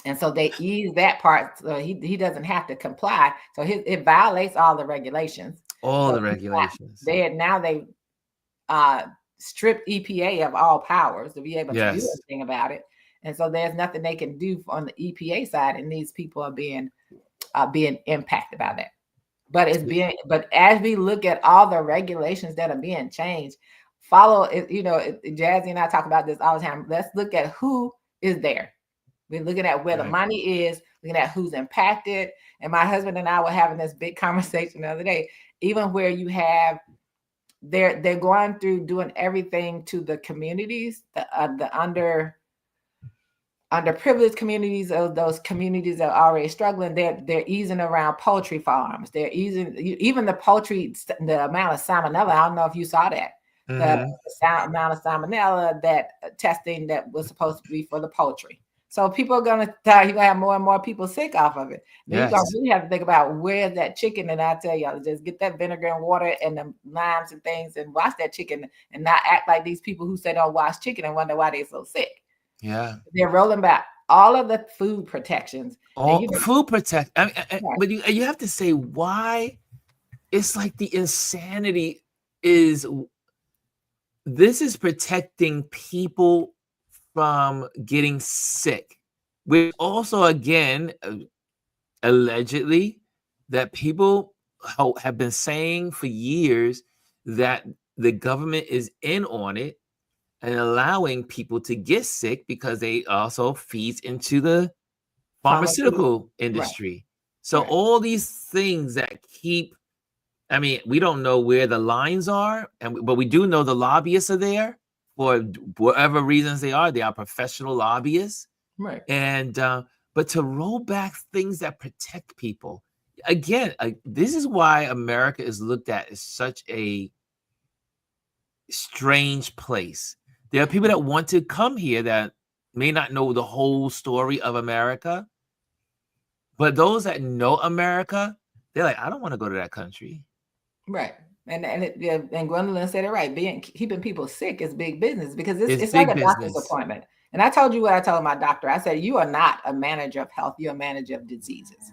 And so they ease that part, so he doesn't have to comply. So it violates all the regulations. All the regulations. They stripped EPA of all powers to be able to do anything about it. And so there's nothing they can do on the EPA side, and these people are being impacted by that. But as we look at all the regulations that are being changed, Jazzy and I talk about this all the time. Let's look at who is there. We're looking at where the money is, looking at who's impacted. And my husband and I were having this big conversation the other day, even where you have, they're going through doing everything to the communities, the underprivileged communities, of those communities that are already struggling. They're easing around poultry farms. They're easing even the poultry, the amount of salmonella. I don't know if you saw that. The amount of salmonella that testing that was supposed to be for the poultry. So people are going to have more and more people sick off of it. Yes. You're going to really have to think about where's that chicken. And I tell y'all, just get that vinegar and water and the limes and things and wash that chicken, and not act like these people who say don't wash chicken and wonder why they're so sick. Yeah. They're rolling back all of the food protections. Food protect. But you have to say why. It's like the insanity is, this is protecting people from getting sick, which also, again, allegedly, that people have been saying for years that the government is in on it and allowing people to get sick because they also feeds into the pharmaceutical industry. Right. So all these things that keep, we don't know where the lines are, but we do know the lobbyists are there. For whatever reasons they are professional lobbyists. Right. And, but to roll back things that protect people, again, this is why America is looked at as such a strange place. There are people that want to come here that may not know the whole story of America, but those that know America, they're like, I don't want to go to that country. Right. And Gwendolyn said it right. Keeping people sick is big business, because it's like a doctor's appointment. And I told you what I told my doctor. I said, you are not a manager of health. You're a manager of diseases.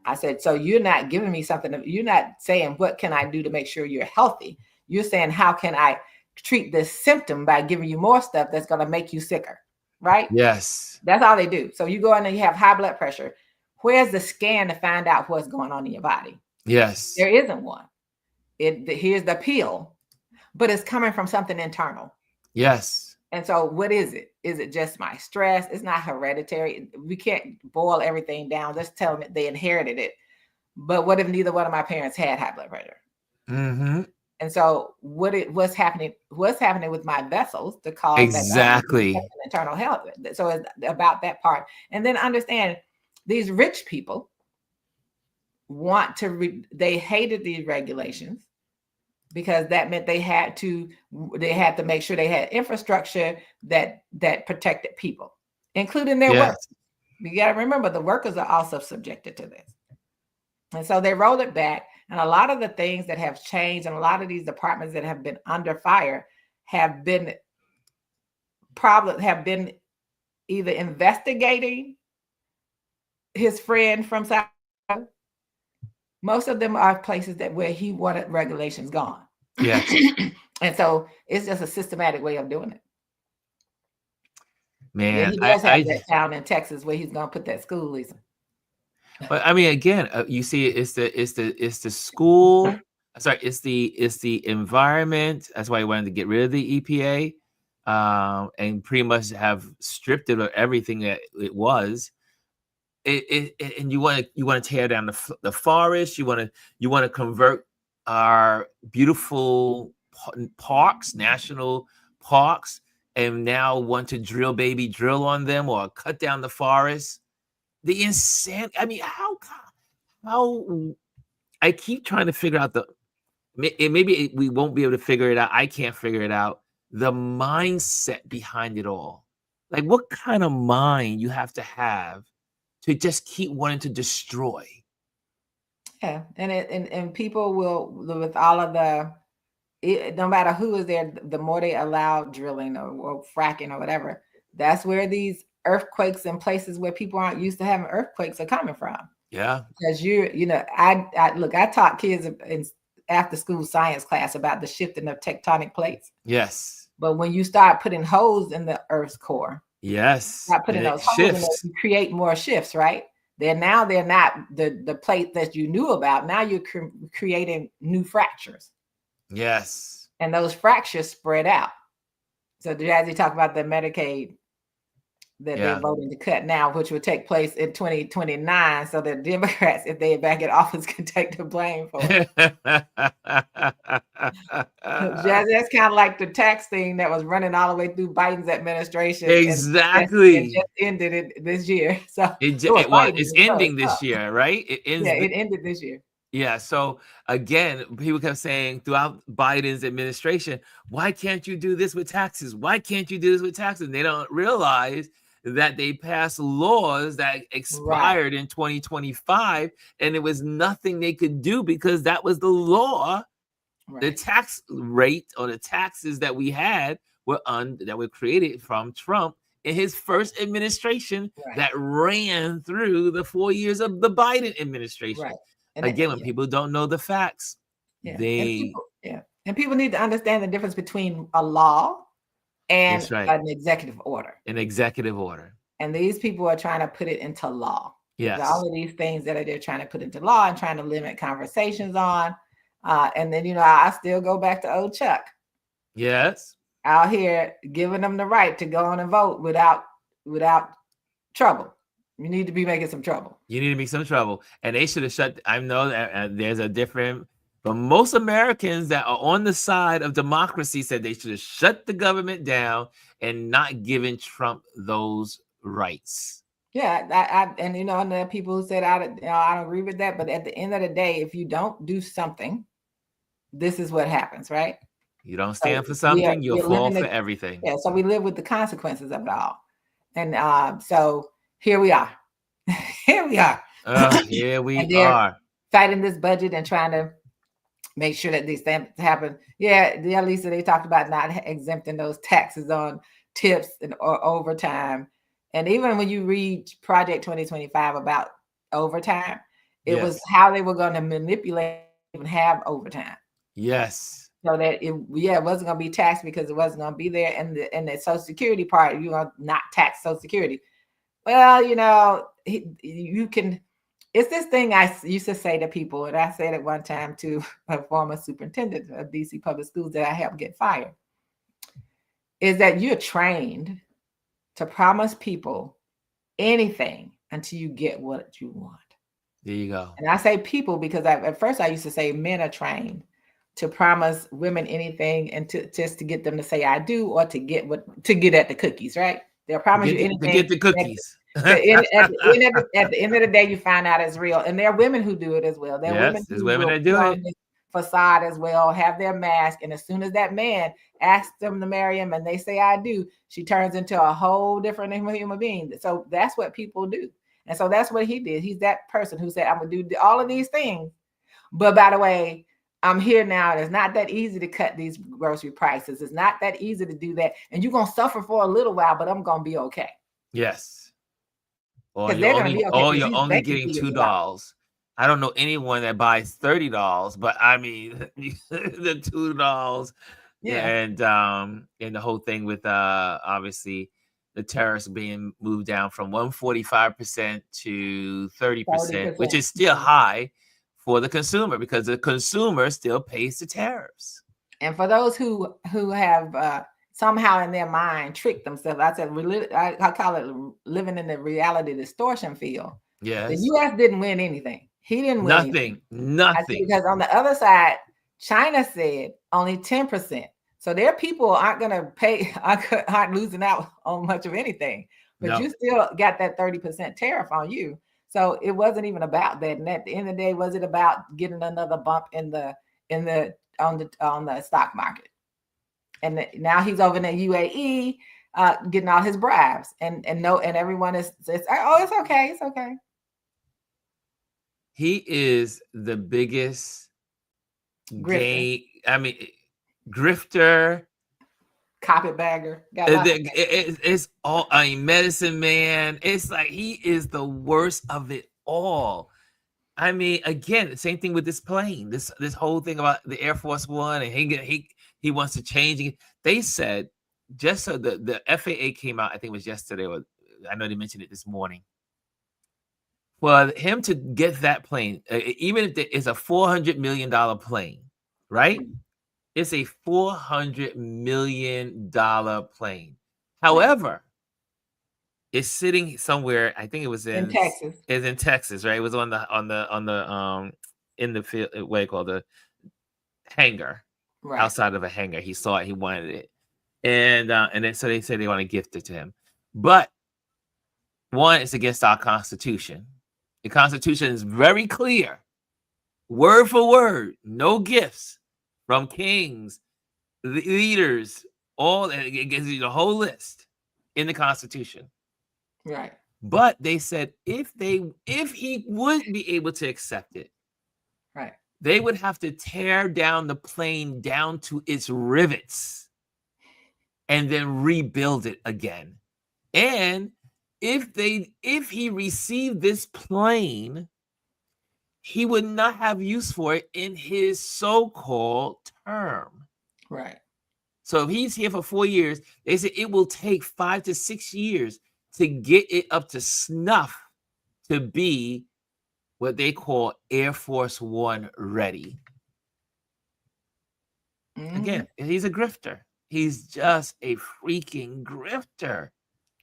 I said, so you're not giving me something. You're not saying, what can I do to make sure you're healthy? You're saying, how can I treat this symptom by giving you more stuff that's going to make you sicker? Right? Yes. That's all they do. So you go in and you have high blood pressure. Where's the scan to find out what's going on in your body? Yes. There isn't one. Here's the pill, but it's coming from something internal. Yes. And so what is it? Is it just my stress? It's not hereditary. We can't boil everything down. Just tell them they inherited it. But what if neither one of my parents had high blood pressure? Mm-hmm. And so what's happening with my vessels to cause exactly that internal health? So it's about that part. And then understand, these rich people they hated these regulations, because that meant they had to make sure they had infrastructure that protected people, including their workers. You got to remember, the workers are also subjected to this. And so they rolled it back. And a lot of the things that have changed, and a lot of these departments that have been under fire have been either investigating his friend from South. Most of them are places where he wanted regulations gone. Yeah. And so it's just a systematic way of doing it. Man, he does have that town in Texas where he's going to put that school, Lisa. But again, you see, it's the school. Sorry, it's the environment. That's why he wanted to get rid of the EPA, and pretty much have stripped it of everything that it was. And you want to tear down the forest. You want to convert our beautiful parks, national parks, and now want to drill on them or cut down the forest. The insane. How I keep trying to figure out maybe we won't be able to figure it out. I can't figure it out. The mindset behind it all. Like, what kind of mind you have to just keep wanting to destroy. Yeah, and people will, with all of the no matter who is there, the more they allow drilling or fracking or whatever, that's where these earthquakes in places where people aren't used to having earthquakes are coming from. Yeah. Because I taught kids in after school science class about the shifting of tectonic plates. Yes. But when you start putting holes in the Earth's core, yes, start putting those holes in there, you create more shifts, right? They're not the plate that you knew about. Now you're creating new fractures. Yes. And those fractures spread out. So Jazzy talked about the Medicaid that they're voting to cut now, which would take place in 2029. So the Democrats, if they are back in office, can take the blame for it. Jazzy, that's kind of like the tax thing that was running all the way through Biden's administration. Exactly. And just ended it this year. So it's ending this year, right? It ends. Yeah, it ended this year. Yeah. So again, people kept saying throughout Biden's administration, why can't you do this with taxes? Why can't you do this with taxes? And they don't realize that they passed laws that expired in 2025, and there was nothing they could do because that was the law. The tax rate or the taxes that we had that were created from Trump in his first administration that ran through the 4 years of the Biden administration. And again, when people don't know the facts, and people need to understand the difference between a law and an executive order. An executive order. And these people are trying to put it into law. Yes. All of these things that they're trying to put into law and trying to limit conversations on. And then, I still go back to old Chuck. Yes. Out here giving them the right to go on and vote without trouble. You need to be making some trouble. You need to make some trouble. And they should have shut. I know that there's a different, but most Americans that are on the side of democracy said they should have shut the government down and not given Trump those rights. Yeah, and there are people who said I don't agree with that. But at the end of the day, if you don't do something, this is what happens, right? You don't stand for something, you'll fall for everything. Yeah, so we live with the consequences of it all. And so here we are. Here we are. Here we are. Fighting this budget and trying to make sure that these things happen. Yeah, Lisa, they talked about not exempting those taxes on tips or overtime. And even when you read Project 2025 about overtime, it was how they were going to manipulate and have overtime. Yes. So that it wasn't going to be taxed because it wasn't going to be there. And the Social Security part, you're going to not tax Social Security. Well, you can. It's this thing I used to say to people, and I said it one time to a former superintendent of DC public schools that I helped get fired, is that you're trained to promise people anything until you get what you want. There you go. And I say people because at first I used to say men are trained to promise women anything and just to get them to say I do or to get at the cookies, right? They'll promise you anything to get the cookies. At the end of the day, you find out it's real. And there are women who do it as well. There are women that do it. Facade as well, have their mask, and as soon as that man asks them to marry him and they say I do, she turns into a whole different human being. So that's what people do. And so that's what he did. He's that person who said, I'm gonna do all of these things, but by the way, I'm here now. It's not that easy to cut these grocery prices. It's not that easy to do that. And you're gonna suffer for a little while, but I'm gonna be okay. Yes. Or you're only getting $2. I don't know anyone that buys $30, but I mean the $2. Yeah. And the whole thing with obviously the tariffs being moved down from 145% to 30%, which is still high for the consumer because the consumer still pays the tariffs. And for those who have somehow in their mind tricked themselves, I said I call it living in the reality distortion field. Yes. The U.S. didn't win anything. He didn't win nothing. Because on the other side, China said only 10%. So their people aren't going to pay, aren't losing out on much of anything. But you still got that 30% tariff on you. So it wasn't even about that. And at the end of the day, was it about getting another bump on the stock market? And now he's over in the UAE getting all his bribes. And everyone says, oh, it's okay. It's okay. He is the biggest gay. I mean, grifter, carpetbagger. It's all, I mean, medicine man. It's like he is the worst of it all. I mean, again, the same thing with this plane. This whole thing about the Air Force One, and he wants to change it. They said, just so the FAA came out, I think it was yesterday, or I know they mentioned it this morning. For him to get that plane, even if it's a $400 million plane, right? It's a $400 million plane. However, it's sitting somewhere. I think it was in Texas. It's in Texas, right? It was on the in the field, what you call the hangar, right. Outside of a hangar. He saw it, he wanted it, and then so they said they want to gift it to him. But one, it's against our Constitution. The Constitution is very clear, word for word, no gifts from kings, leaders, all. It gives you the whole list in the Constitution. Right. But they said if he would be able to accept it, right, they would have to tear down the plane down to its rivets and then rebuild it again. And if he received this plane, he would not have use for it in his so-called term. Right. So if he's here for 4 years, they said it will take 5 to 6 years to get it up to snuff to be what they call Air Force One ready. Again, he's a grifter. He's just a freaking grifter.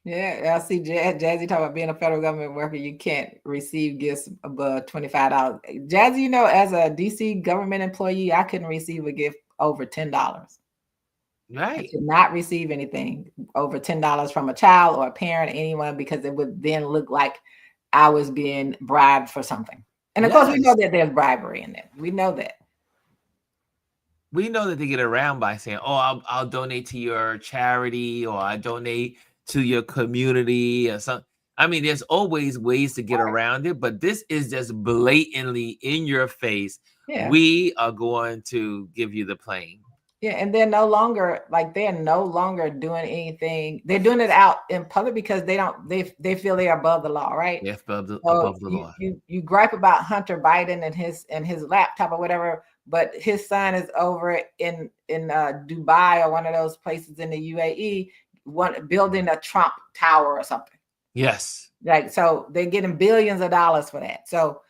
Yeah, I see Jazzy talk about being a federal government worker. You can't receive gifts above $25. Jazzy, as a DC government employee, I couldn't receive a gift over $10. Right. I could not receive anything over $10 from a child or a parent, anyone, because it would then look like I was being bribed for something. And of course, we know that there's bribery in there. We know that. We know that they get around by saying, "Oh, I'll donate to your charity, or I donate to your community," or something. I mean, there's always ways to get around it, but this is just blatantly in your face. Yeah. We are going to give you the plane. Yeah, and they're no longer doing anything. They're doing it out in public because they feel they are above the law, right? Yeah, above the law. You gripe about Hunter Biden and his laptop or whatever, but his son is over in Dubai or one of those places in the UAE, building a Trump tower or something. Yes. Like, so they're getting billions of dollars for that. So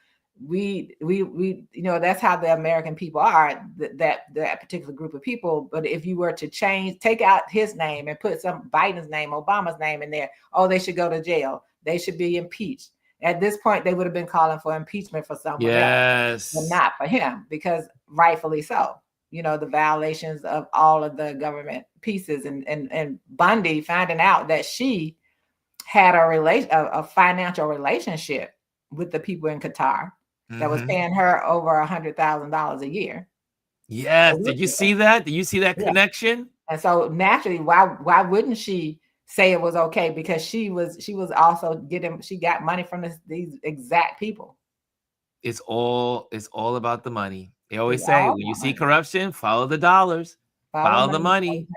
we that's how the American people are, that particular group of people. But if you were to take out his name and put some Biden's name, Obama's name in there, they should go to jail. They should be impeached. At this point, they would have been calling for impeachment for someone else, but not for him, because rightfully so. The violations of all of the government pieces, and Bundy finding out that she had a financial relationship with the people in Qatar that was paying her over $100,000 a year. Yes. Did you see that? Did you see that connection? And so naturally, why wouldn't she say it was okay? Because she was also she got money from these exact people. It's all about the money. They always say, when you see corruption, follow the dollars, follow the money.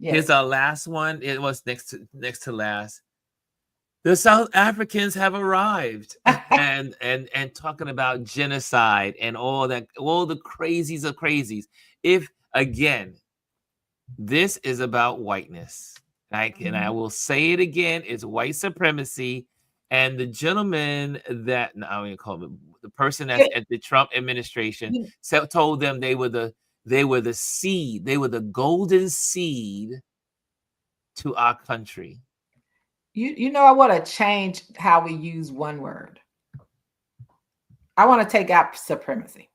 Yes. Here's our last one. It was next to last. The South Africans have arrived, and talking about genocide and all the crazies of crazies. If again, this is about whiteness, and I will say it again, it's white supremacy. And the gentleman that I don't even call him, the person that's at the Trump administration told them they were the seed, they were the golden seed to our country. I want to change how we use one word. I want to take out supremacy.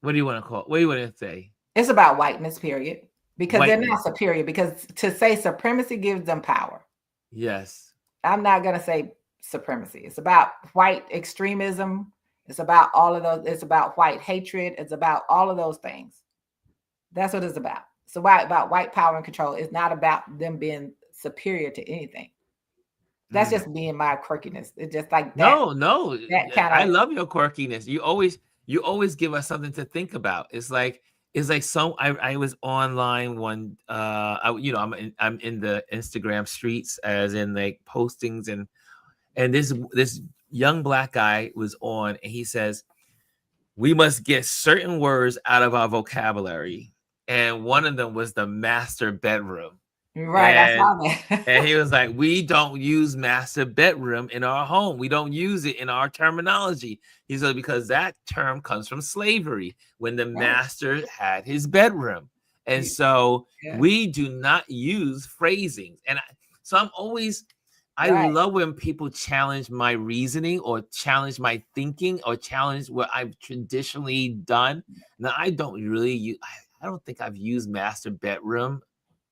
What do you want to call it? What do you want to say? It's about whiteness, period. Because they're not superior. Because to say supremacy gives them power. Yes. I'm not going to say supremacy. It's about white extremism. It's about all of those. It's about white hatred. It's about all of those things. That's what it's about. It's about white power and control. It's not about them being superior to anything. That's just being my quirkiness. It's just like that. No. I love your quirkiness. You always give us something to think about. It's like it's like I was online one I'm in the Instagram streets, as in like postings, and this young black guy was on, and he says we must get certain words out of our vocabulary, and one of them was the master bedroom. Right, I saw that. And he was like, we don't use master bedroom in our home. We don't use it in our terminology. He said, because that term comes from slavery, when the master had his bedroom. And so we do not use phrasing. And so I'm always, I love when people challenge my reasoning or challenge my thinking or challenge what I've traditionally done. Now, I don't really I don't think I've used master bedroom.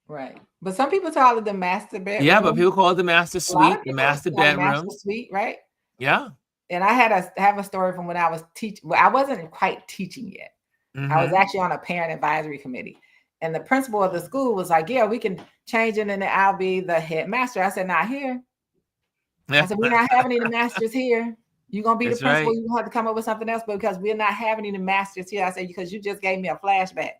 Right. But some people call it the master bedroom. Yeah, but people call it the master suite, the master bedroom. Master suite, right? Yeah. And I have a story from when I was teaching. Well, I wasn't quite teaching yet. I was actually on a parent advisory committee. And the principal of the school was like, yeah, we can change it and I'll be the headmaster. I said, not here. I said, we're not having any masters here. You're going to be the principal. Right. You're going to have to come up with something else, because we're not having any masters here. I said, because you just gave me a flashback.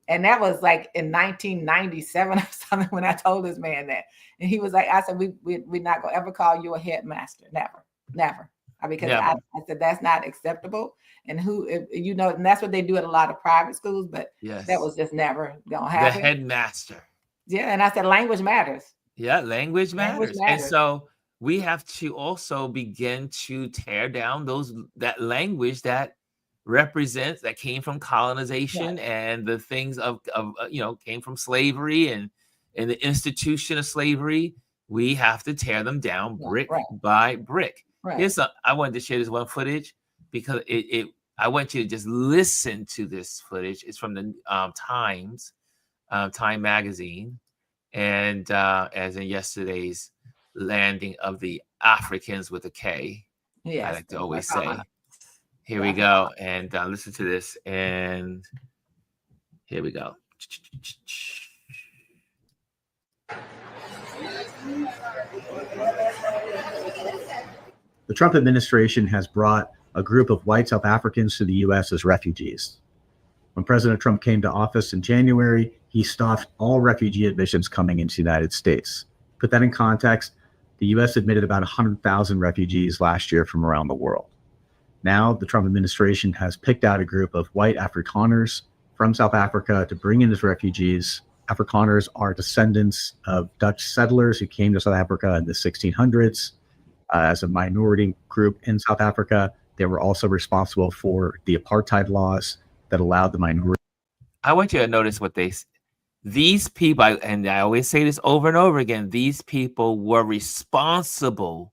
And that was like in 1997 or something when I told this man that. And he was like, I said, we're not going to ever call you a headmaster. Never. Because I said, that's not acceptable. And and that's what they do at a lot of private schools, but that was just never going to happen. The headmaster. Yeah. And I said, language matters. Yeah, language matters. And so we have to also begin to tear down that language that represents, that came from colonization and the things of came from slavery and the institution of slavery. We have to tear them down brick by brick. Right. I wanted to share this one footage because I want you to just listen to this footage. It's from the Time magazine, and as in yesterday's landing of the Afrikans with a K. Yes, I like to always say. Here we go, and listen to this, and here we go. The Trump administration has brought a group of white South Africans to the U.S. as refugees. When President Trump came to office in January, he stopped all refugee admissions coming into the United States. Put that in context, the U.S. admitted about 100,000 refugees last year from around the world. Now, the Trump administration has picked out a group of white Afrikaners from South Africa to bring in as refugees. Afrikaners are descendants of Dutch settlers who came to South Africa in the 1600s. As a minority group in South Africa, they were also responsible for the apartheid laws that allowed the minority. I want you to notice what these people, and I always say this over and over again, these people were responsible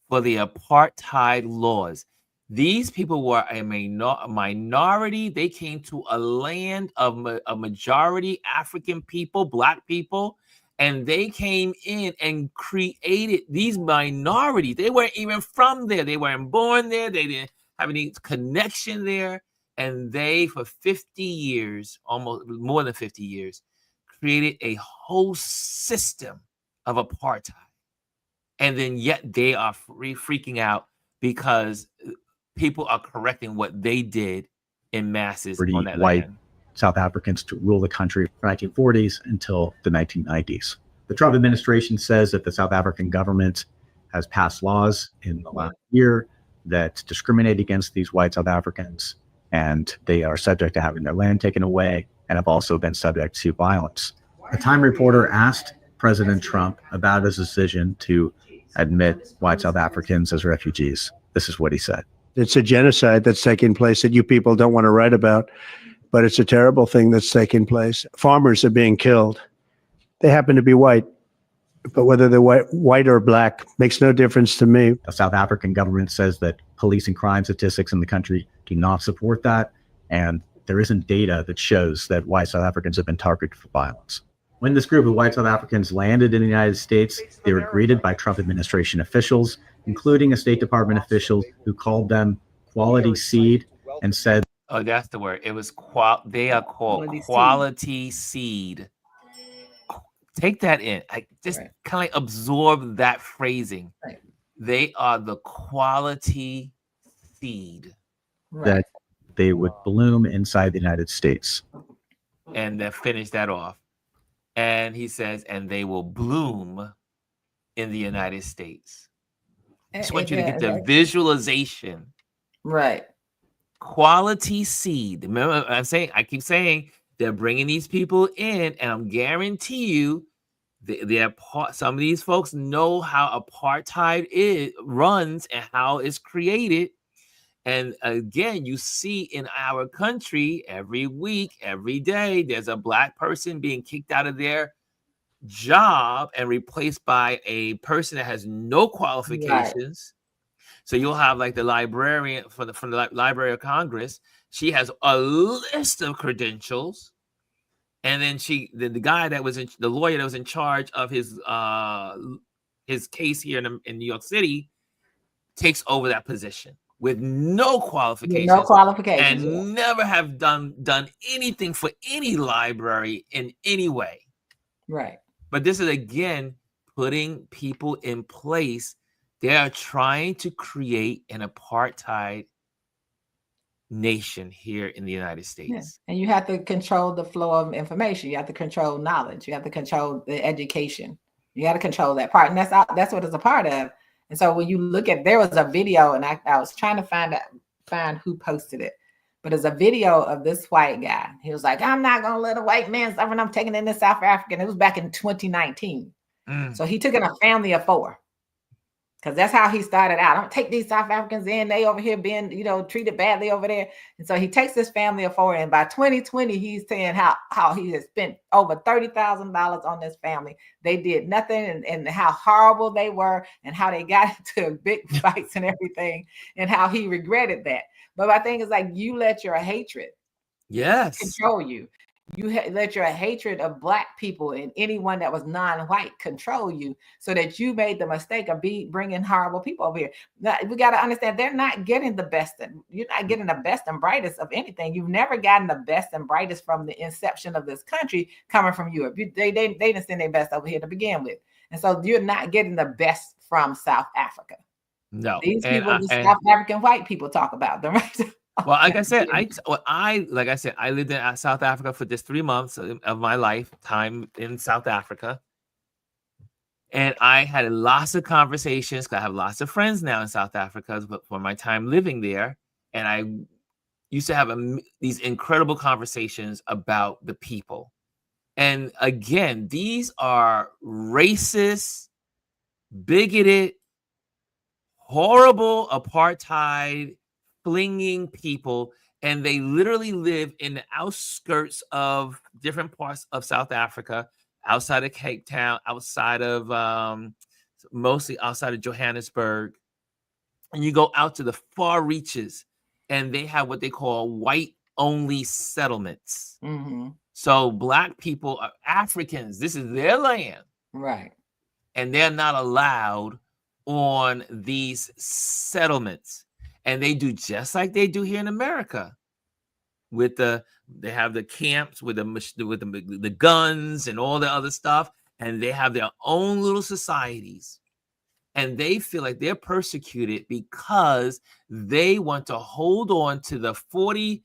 for the apartheid laws. These people were a minority. They came to a land of a majority African people, Black people, and they came in and created these minorities. They weren't even from there. They weren't born there. They didn't have any connection there. And they, for 50 years, almost more than 50 years, created a whole system of apartheid. And then yet they are freaking out because people are correcting what they did in masses on that white land. South Africans to rule the country from the 1940s until the 1990s. The Trump administration says that the South African government has passed laws in the last year that discriminate against these white South Africans, and they are subject to having their land taken away and have also been subject to violence. A Time reporter asked President Trump about his decision to admit white South Africans as refugees. This is what he said. It's a genocide that's taking place that you people don't want to write about, but it's a terrible thing that's taking place. Farmers are being killed. They happen to be white, but whether they're white or black makes no difference to me. The South African government says that police and crime statistics in the country do not support that, and there isn't data that shows that white South Africans have been targeted for violence. When this group of white South Africans landed in the United States, they were greeted by Trump administration officials, including a State Department official who called them quality seed and said, "Oh, that's the word. It was they are called quality seed." Take that in. I just kind of absorb that phrasing. Right. They are the quality seed. That they would bloom inside the United States. and then finish that off. And he says, and they will bloom in the United States. I just want you to get the visualization. Right. Quality seed. Remember, I keep saying they're bringing these people in, and I'm guarantee you, some of these folks know how apartheid runs and how it's created. And again, you see in our country every week, every day, there's a Black person being kicked out of their job and replaced by a person that has no qualifications. Right. So you'll have like the librarian from the Library of Congress. She has a list of credentials, and then the guy that was the lawyer that was in charge of his case here in New York City takes over that position with no qualifications, and never have done anything for any library in any way. Right. But this is, again, putting people in place. They are trying to create an apartheid nation here in the United States. Yeah. And you have to control the flow of information. You have to control knowledge. You have to control the education. You got to control that part. And that's what it's a part of. And so when you look at, there was a video, and I was trying to find who posted it. But there's a video of this white guy. He was like, I'm not going to let a white man suffer. I'm taking in the South African. It was back in 2019. So he took in a family of 4. Because that's how he started out. Don't take these South Africans in. They over here being, treated badly over there. And so he takes this family of 4. And by 2020, he's saying how he has spent over $30,000 on this family. They did nothing, and how horrible they were, and how they got into big fights and everything, and how he regretted that. But my thing is, like, you let your hatred control you. You let your hatred of Black people and anyone that was non-white control you, so that you made the mistake of bringing horrible people over here. Now, we got to understand, they're not getting the best. You're not getting the best and brightest of anything. You've never gotten the best and brightest from the inception of this country coming from Europe. They didn't send their best over here to begin with. And so you're not getting the best from South Africa. No. These people, the South African white people talk about them, right? Well, like I said, I lived in South Africa for just 3 months of my lifetime in South Africa. And I had lots of conversations, because I have lots of friends now in South Africa for my time living there. And I used to have these incredible conversations about the people. And again, these are racist, bigoted, horrible apartheid flinging people, and they literally live in the outskirts of different parts of South Africa, outside of Cape Town, outside of mostly outside of Johannesburg. And you go out to the far reaches, and they have what they call white only settlements. Mm-hmm. So Black people are Africans. This is their land, right? And they're not allowed on these settlements. And they do just like they do here in America. They have the camps with the guns and all the other stuff, and they have their own little societies. And they feel like they're persecuted because they want to hold on to the 50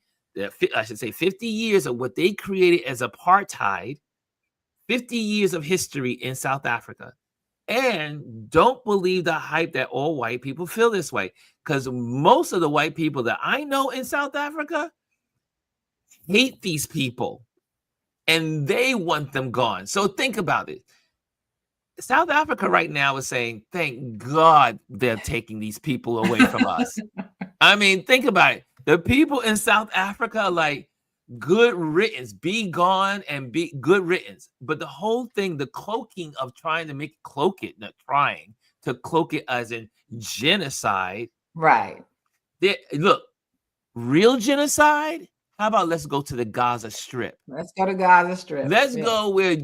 years of what they created as apartheid, 50 years of history in South Africa. And don't believe the hype that all white people feel this way, because most of the white people that I know in South Africa hate these people, and they want them gone. So think about it. South Africa right now is saying, thank God they're taking these people away from us. I mean, think about it. The people in South Africa are like, good riddance, be gone and be good riddance. But the whole thing, the cloaking of trying to cloak it as in genocide. Right. Look, real genocide. How about let's go to the Gaza Strip? Let's go to Gaza Strip. Let's go where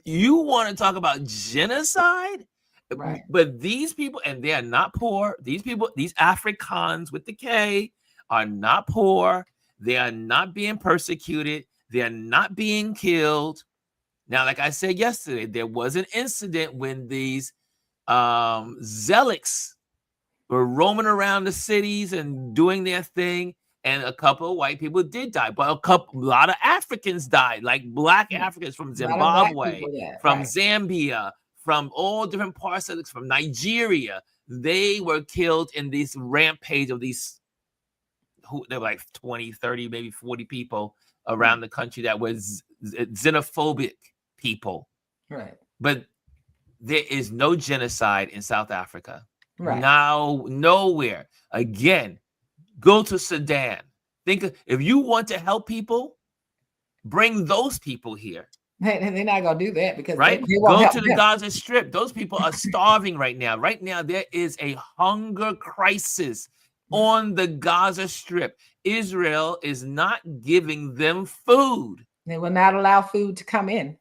you want to talk about genocide. Right. But these people, and they are not poor. These people, these Afrikans with the K, are not poor. They are not being persecuted. They are not being killed. Now, like I said yesterday, there was an incident when these zealots were roaming around the cities and doing their thing, and a couple of white people did die, but a lot of Africans died, like Black Africans from Zimbabwe, from Zambia, from all different parts of from Nigeria. They were killed in this rampage of these, they're like 20, 30, maybe 40 people around the country that was xenophobic people. Right. But there is no genocide in South Africa. Right. Now, nowhere. Again, go to Sudan. Think if you want to help people, bring those people here. They're not gonna do that because right. they won't go help to the them. Gaza Strip. Those people are starving right now. Right now, there is a hunger crisis on the Gaza Strip. Israel is not giving them food. They will not allow food to come in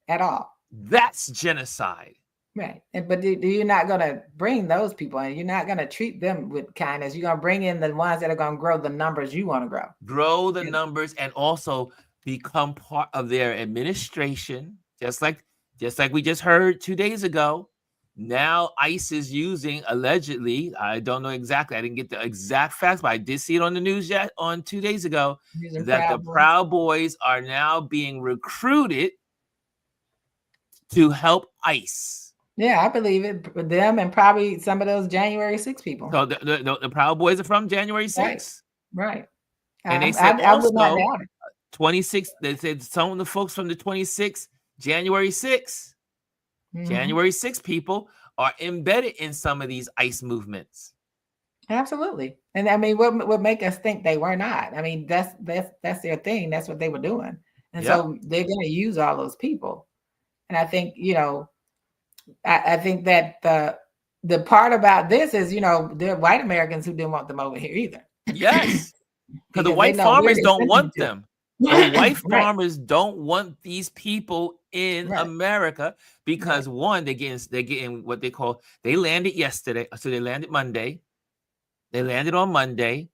at all. That's genocide. Right. But you're not going to bring those people in. You're not going to treat them with kindness. You're going to bring in the ones that are going to grow the numbers you want to grow. Grow the numbers and also become part of their administration, just like we just heard 2 days ago. Now ICE is using, allegedly, I don't know exactly, I didn't get the exact facts, but I did see it on the news on 2 days ago, that the Proud Boys are now being recruited to help ICE. Yeah, I believe it. Them and probably some of those January 6 people. So the Proud Boys are from January 6. Right. And they said also, would not doubt it. 26, they said some of the folks from the 26th, January 6. Mm-hmm. January 6 people are embedded in some of these ICE movements. Absolutely. And I mean, what would make us think they were not? I mean, that's their thing. That's what they were doing. And so they're going to use all those people. And I think, I think that the part about this is, there are white Americans who didn't want them over here either. Yes. Because the white farmers don't want them. The white farmers don't want these people in America because one, they're getting what they call, they landed yesterday. So they landed Monday. They landed on Monday.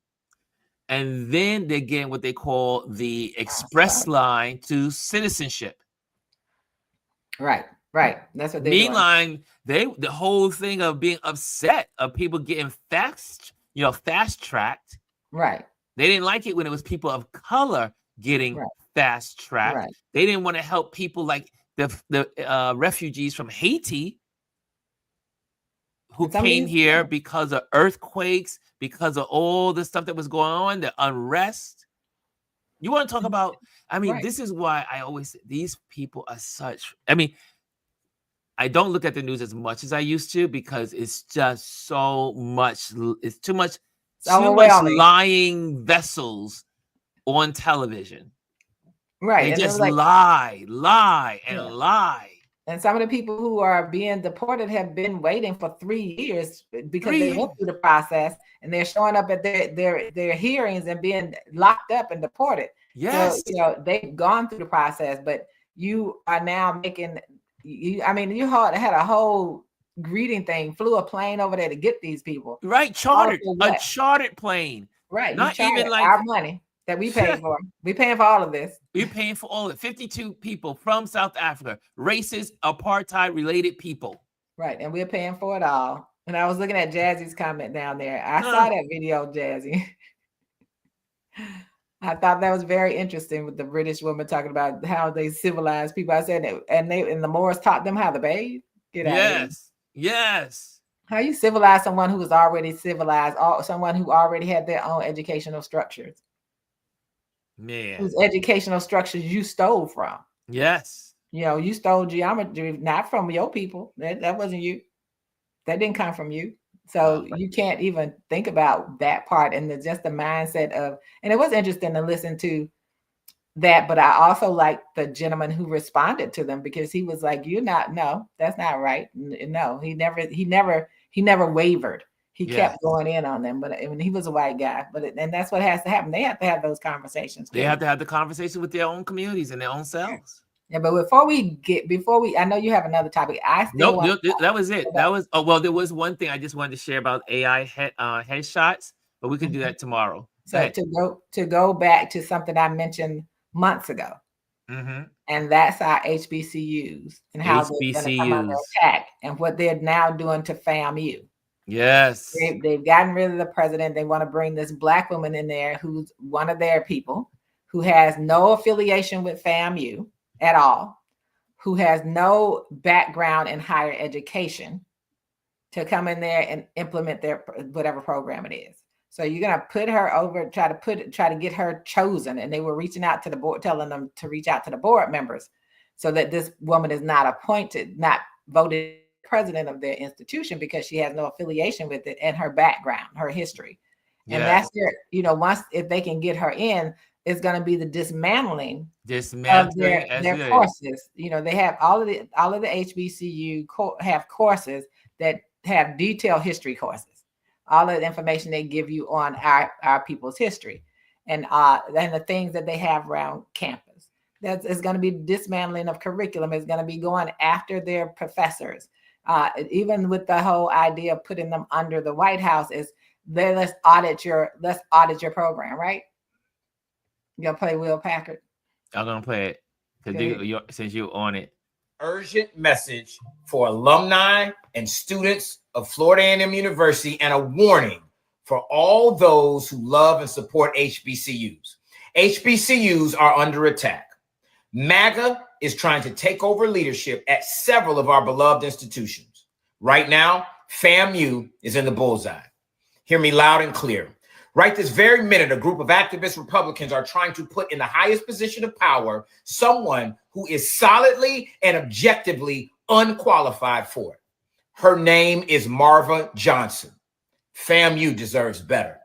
And then they're getting what they call the express line to citizenship. Right. That's what they're doing. The whole thing of being upset of people getting fast tracked. Right. They didn't like it when it was people of color getting fast tracked. Right. They didn't want to help people like the refugees from Haiti who came here because of earthquakes, because of all the stuff that was going on, the unrest. You want to talk about, this is why I always say these people are such, I don't look at the news as much as I used to because it's just so much, it's too much lying vessels on television. Right. They just lie. And some of the people who are being deported have been waiting for 3 years because they went through the process and they're showing up at their hearings and being locked up and deported. Yes. So, they've gone through the process, but you are now making, you had a whole greeting thing, flew a plane over there to get these people. Right. A chartered plane. Right. Not even like our money that we paid for. We paying for all of this. We're paying for all of it. 52 people from South Africa, racist, apartheid related people. Right. And we're paying for it all. And I was looking at Jazzy's comment down there. I saw that video, Jazzy. I thought that was very interesting with the British woman talking about how they civilize people. I said, and the Moors taught them how to bathe. Yes. How you civilize someone who was already civilized, or someone who already had their own educational structures. Man. Whose educational structures you stole from. Yes. You stole geometry, not from your people. That wasn't you. That didn't come from you. So you can't even think about that part and just the mindset of, and it was interesting to listen to that, but I also like the gentleman who responded to them because he was like, no, that's not right. No, he never wavered. He kept going in on them, but he was a white guy. And that's what has to happen. They have to have those conversations. They have to have the conversation with their own communities and their own selves. Yeah, but before we, I know you have another topic. That was it. There was one thing I just wanted to share about AI headshots, but we can do that tomorrow. So to go back to something I mentioned months ago, and that's our HBCUs and how they're going to come under attack and what they're now doing to FAMU. Yes. They've gotten rid of the president. They want to bring this Black woman in there who's one of their people, who has no affiliation with FAMU at all, who has no background in higher education, to come in there and implement their whatever program it is. So you're gonna put her over, try to get her chosen. And they were reaching out to the board, telling them to reach out to the board members so that this woman is not appointed, not voted president of their institution, because she has no affiliation with it and her background, her history. And that's their, once, if they can get her in, it's going to be the dismantling of their courses. They have all of the HBCU have courses that have detailed history courses, all of the information they give you on our people's history, and the things that they have around campus. It's going to be dismantling of curriculum. It's going to be going after their professors. Even with the whole idea of putting them under the White House, is let's audit your program, right? You gonna play Will Packard? I'm gonna play it because since you're on it. Urgent message for alumni and students of Florida A&M University, and a warning for all those who love and support HBCUs. HBCUs are under attack. MAGA is trying to take over leadership at several of our beloved institutions. Right now, FAMU is in the bullseye. Hear me loud and clear. Right this very minute, a group of activist Republicans are trying to put in the highest position of power someone who is solidly and objectively unqualified for it. Her name is Marva Johnson. FAMU deserves better.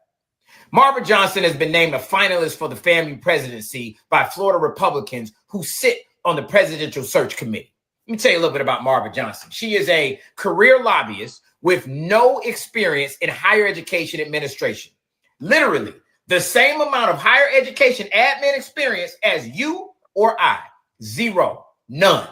Marva Johnson has been named a finalist for the FAMU presidency by Florida Republicans who sit on the Presidential Search Committee. Let me tell you a little bit about Marva Johnson. She is a career lobbyist with no experience in higher education administration. Literally the same amount of higher education admin experience as you or I. Zero. None.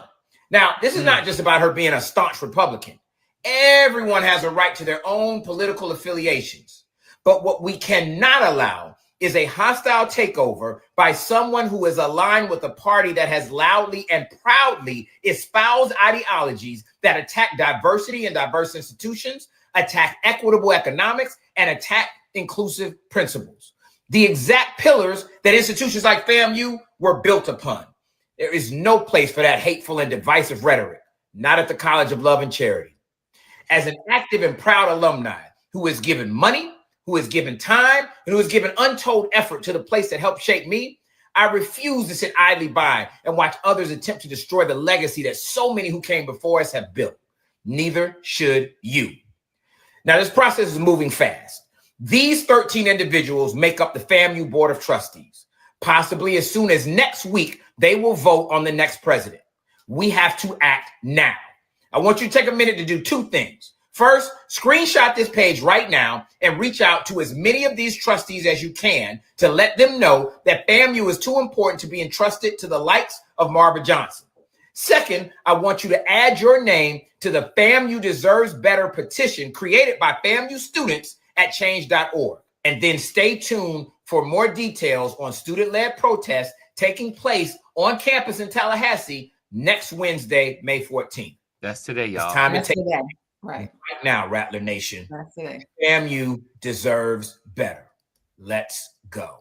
Now, this is not just about her being a staunch Republican. Everyone has a right to their own political affiliations. But what we cannot allow is a hostile takeover by someone who is aligned with a party that has loudly and proudly espoused ideologies that attack diversity and diverse institutions, attack equitable economics, and attack inclusive principles. The exact pillars that institutions like FAMU were built upon. There is no place for that hateful and divisive rhetoric, not at the College of Love and Charity. As an active and proud alumni who has given money, who has given time, and who has given untold effort to the place that helped shape me, I refuse to sit idly by and watch others attempt to destroy the legacy that so many who came before us have built. Neither should you. Now, this process is moving fast. These 13 individuals make up the FAMU Board of Trustees. Possibly as soon as next week, they will vote on the next president. We have to act now. I want you to take a minute to do two things. First, screenshot this page right now and reach out to as many of these trustees as you can to let them know that FAMU is too important to be entrusted to the likes of Marva Johnson. Second, I want you to add your name to the FAMU Deserves Better petition created by FAMU students at change.org. And then stay tuned for more details on student-led protests taking place on campus in Tallahassee next Wednesday, May 14th. That's today, y'all. It's time to take today. Right now, Rattler Nation. That's today. FAMU deserves better. Let's go.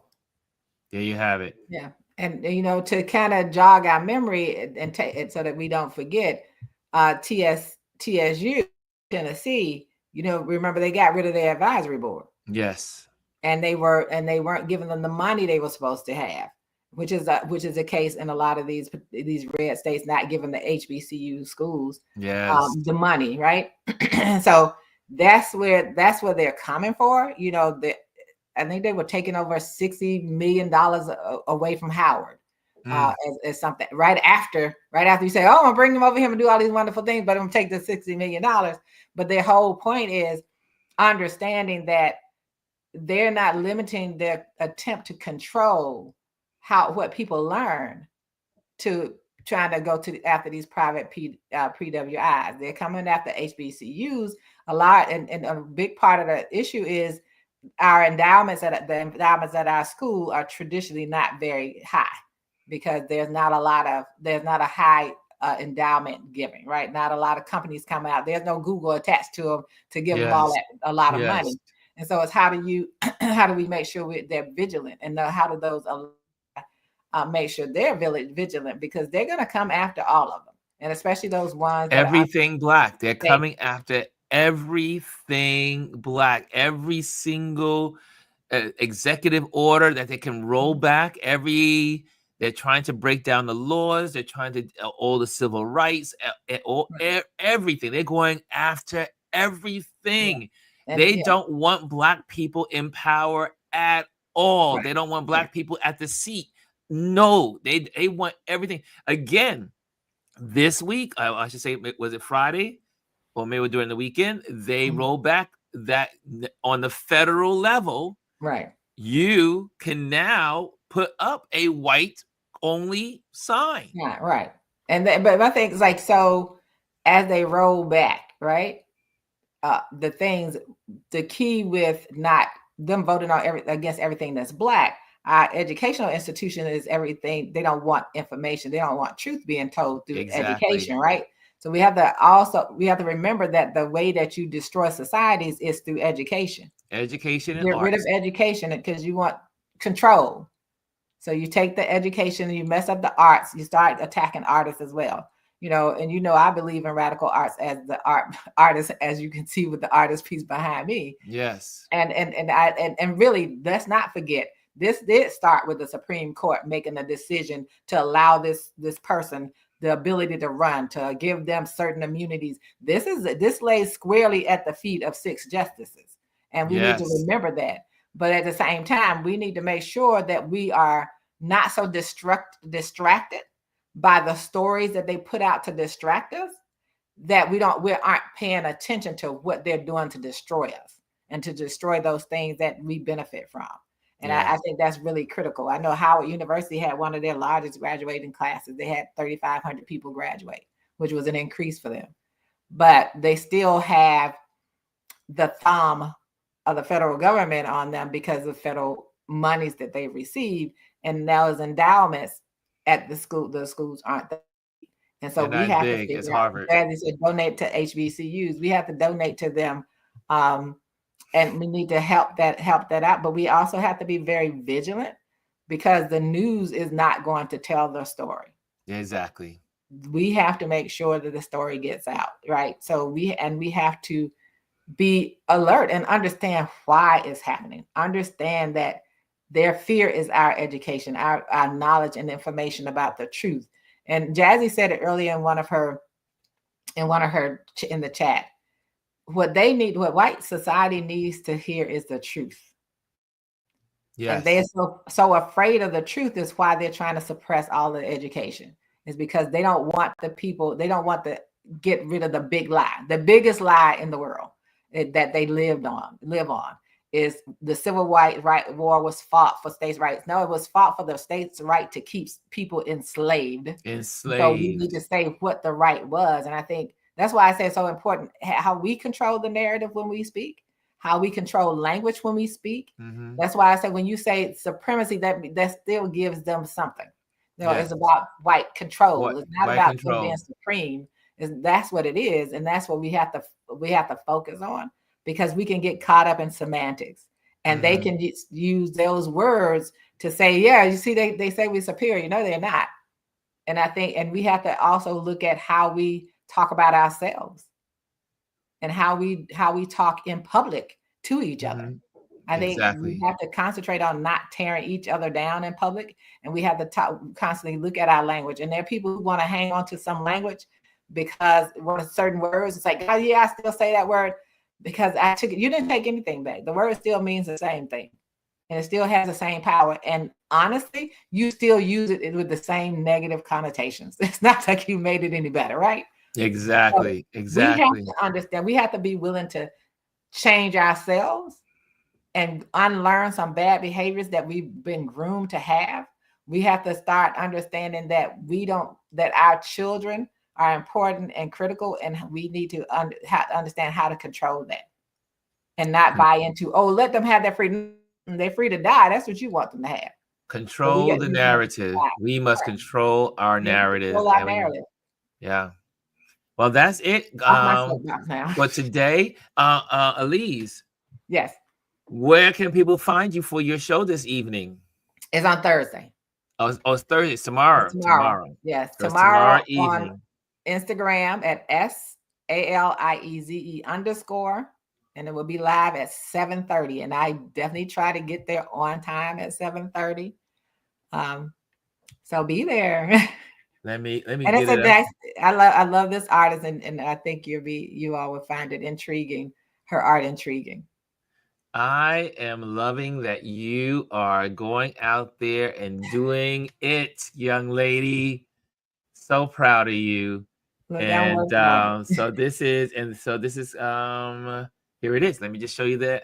There you have it. Yeah. And, to kind of jog our memory and take it so that we don't forget, TSU, Tennessee, remember they got rid of their advisory board. Yes. And they weren't giving them the money they were supposed to have, which is a case in a lot of these red states, not giving the HBCU schools the money, right? So that's where they're coming for. I think they were taking over $60 million away from Howard as something right after you say, oh, I'm gonna bring them over here and do all these wonderful things, but I'm gonna take the $60 million. But their whole point is understanding that they're not limiting their attempt to control what people learn to trying to go after these private PWIs. They're coming after HBCUs a lot, and a big part of the issue is our endowments at our school are traditionally not very high because there's not a high endowment giving, right? Not a lot of companies come out. There's no Google attached to them to give them all Yes. that, a lot of Yes. money. And so it's how do we make sure they're vigilant, and how do those make sure they're vigilant, because they're going to come after all of them, and especially those ones that everything Black. They're coming after everything Black. Every single executive order that they can roll back. They're trying to break down the laws. They're trying to all the civil rights, everything. They're going after everything. Yeah. They don't want Black people in power at all. Right. They don't want Black people at the seat. No, they want everything. Again, this week, I should say, was it Friday? Or maybe during the weekend, they roll back that on the federal level. Right. You can now put up a white only sign. Yeah, right. And but my thing is like, so as they roll back, right? The key with not them voting on against everything that's Black, our educational institution is everything. They don't want information. They don't want truth being told through education, right? So we have to remember that the way that you destroy societies is through education. Education and get rid of education because you want control. So you take the education and you mess up the arts. You start attacking artists as well. And I believe in radical arts as the artist, as you can see with the artist piece behind me. Yes. And really, let's not forget, this did start with the Supreme Court making a decision to allow this person the ability to run, to give them certain immunities. This lays squarely at the feet of 6 justices. And we need to remember that. But at the same time, we need to make sure that we are not so distracted by the stories that they put out to distract us, that we aren't paying attention to what they're doing to destroy us and to destroy those things that we benefit from. And I think that's really critical. I know Howard University had one of their largest graduating classes. They had 3,500 people graduate, which was an increase for them. But they still have the thumb of the federal government on them because of federal monies that they receive. And now as endowments at the schools aren't there. And so we have to figure out, as they said, donate to HBCUs. We have to donate to them. And we need to help that out. But we also have to be very vigilant, because the news is not going to tell the story. Exactly. We have to make sure that the story gets out, right? So we have to be alert and understand why it's happening. Understand that their fear is our education, our knowledge and information about the truth. And Jazzy said it earlier in in the chat. What white society needs to hear is the truth. Yes. And they're so afraid of the truth is why they're trying to suppress all the education. Is because they don't want to get rid of the big lie. The biggest lie in the world that they live on is the civil rights war was fought for states' rights. No, it was fought for the states' right to keep people enslaved. So we need to say what the right was. And I think that's why I say it's so important how we control the narrative when we speak, how we control language when we speak. Mm-hmm. That's why I say when you say supremacy, that still gives them something. It's about white control. It's not about them being supreme. That's what it is, and that's what we have to focus on, because we can get caught up in semantics, and they can use those words to say, yeah, you see, they say we're superior. No, they're not. And I think, and we have to also look at how we talk about ourselves and how we talk in public to each other. I think we have to concentrate on not tearing each other down in public, and we have to constantly look at our language. And there are people who want to hang on to some language because one of certain words, it's like, oh yeah, I still say that word because I took it. You didn't take anything back. The word still means the same thing, and it still has the same power. And honestly, you still use it with the same negative connotations. It's not like you made it any better, right? Exactly. So we have to understand. We have to be willing to change ourselves and unlearn some bad behaviors that we've been groomed to have. We have to start understanding that that our children are important and critical, and we need to understand how to control that and not buy into, let them have their freedom. They're free to die. That's what you want them to have. Control the narrative. We must control our narrative. Yeah. Well, that's it. Now. For today, Elise. Yes. Where can people find you for your show this evening? It's on Thursday. Oh, it's Thursday. Tomorrow. Yes. So tomorrow evening. On Instagram at SALIEZE_. And it will be live at 7:30. And I definitely try to get there on time at 7:30. So be there. Let me and get it's it up. I love this artist, and I think you all will find it intriguing, her art intriguing. I am loving that you are going out there and doing it, young lady. So proud of you. Look, and so this is here it is. Let me just show you the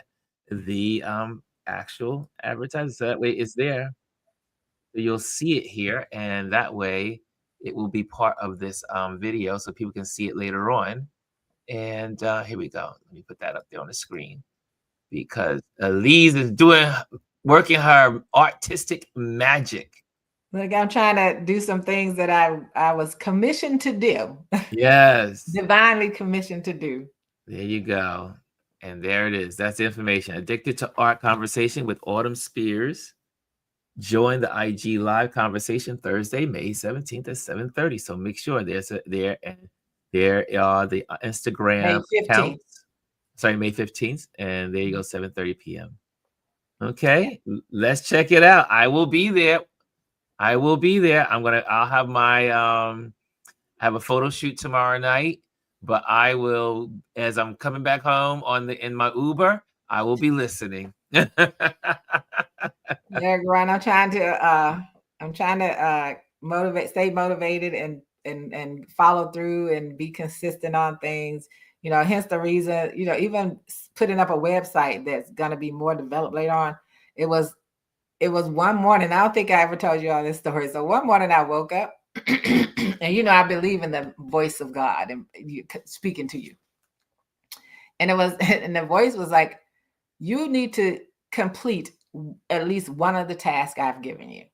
actual advertisement. So that way it's there. So you'll see it here, and that way it will be part of this video so people can see it later on. And here we go. Let me put that up there on the screen, because Elise is working her artistic magic. Look, I'm trying to do some things that I was commissioned to do. Yes. Divinely commissioned to do. There you go. And there it is. That's the information. Addicted to Art Conversation with Autumn Spears. Join the IG live conversation Thursday, May 17th at 7:30. So make sure there are the Instagram accounts. Sorry, May 15th. And there you go, 7:30 p.m. Okay, let's check it out. I will be there. I'll have my have a photo shoot tomorrow night, but I will, as I'm coming back home in my Uber, I will be listening. Yeah, Grant, I'm trying to stay motivated and follow through and be consistent on things. Hence the reason, even putting up a website that's going to be more developed later on. It was one morning. I don't think I ever told you all this story. So one morning I woke up and, I believe in the voice of God and speaking to you. And the voice was like, you need to complete at least one of the tasks I've given you.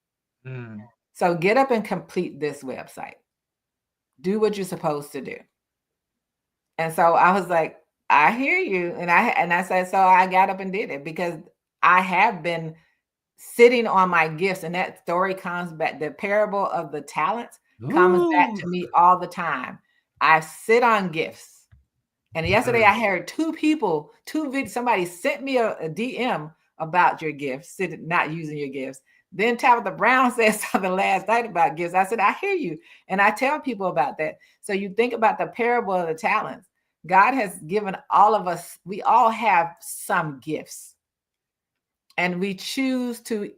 So get up and complete this website. Do what you're supposed to do. And so I was like, I hear you. And I said, so I got up and did it, because I have been sitting on my gifts. And that story comes back. The parable of the talents comes back to me all the time. I sit on gifts. And yesterday I heard somebody sent me a DM about your gifts, not using your gifts. Then Tabitha Brown said something last night about gifts. I said, I hear you. And I tell people about that. So you think about the parable of the talents. God has given all of us, we all have some gifts. And we choose to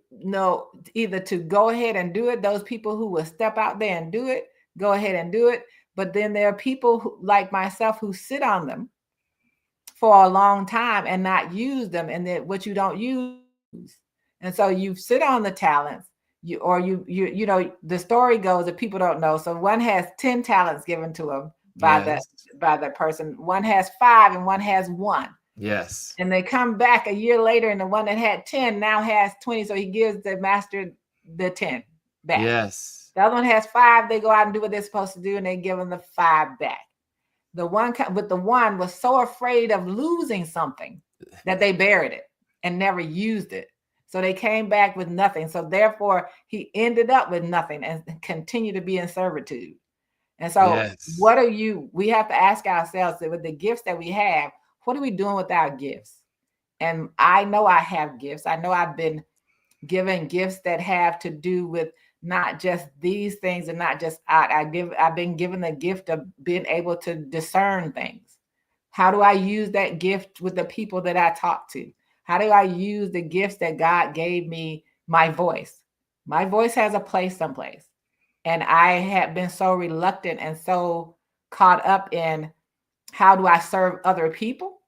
either to go ahead and do it. Those people who will step out there and do it, go ahead and do it. But then there are people who, like myself, who sit on them for a long time and not use them. And then what you don't use. And so you sit on the talents, the story goes that people don't know. So one has 10 talents given to him by the person. One has 5 and one has 1. Yes. And they come back a year later, and the one that had 10 now has 20. So he gives the master the 10 back. Yes. The other one has 5. They go out and do what they're supposed to do, and they give them the 5 back. The one with the 1 was so afraid of losing something that they buried it and never used it. So they came back with nothing. So therefore, he ended up with nothing and continued to be in servitude. And so we have to ask ourselves that with the gifts that we have, what are we doing with our gifts? And I know I have gifts. I know I've been given gifts that have to do with not just these things and not just I've been given the gift of being able to discern things. How do I use that gift with the people that I talk to? How do I use the gifts that God gave me? My voice. My voice has a place someplace. And I have been so reluctant and so caught up in how do I serve other people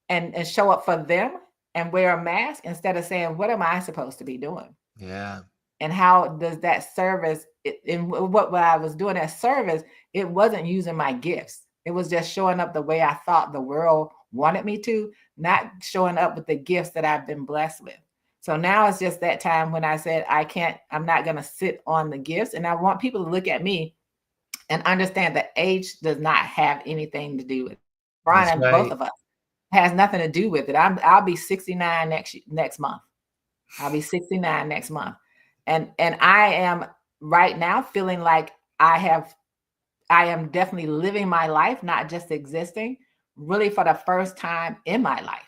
and show up for them and wear a mask instead of saying, what am I supposed to be doing? Yeah. And how does that service, in what I was doing as service, it wasn't using my gifts. It was just showing up the way I thought the world wanted me to, not showing up with the gifts that I've been blessed with. So now it's just that time when I said, I'm not going to sit on the gifts. And I want people to look at me and understand that age does not have anything to do with it. Brian That's and right. both of us has nothing to do with it. I'll be 69 next month. I'll be 69 next month. And I am right now feeling like I am definitely living my life, not just existing, really for the first time in my life.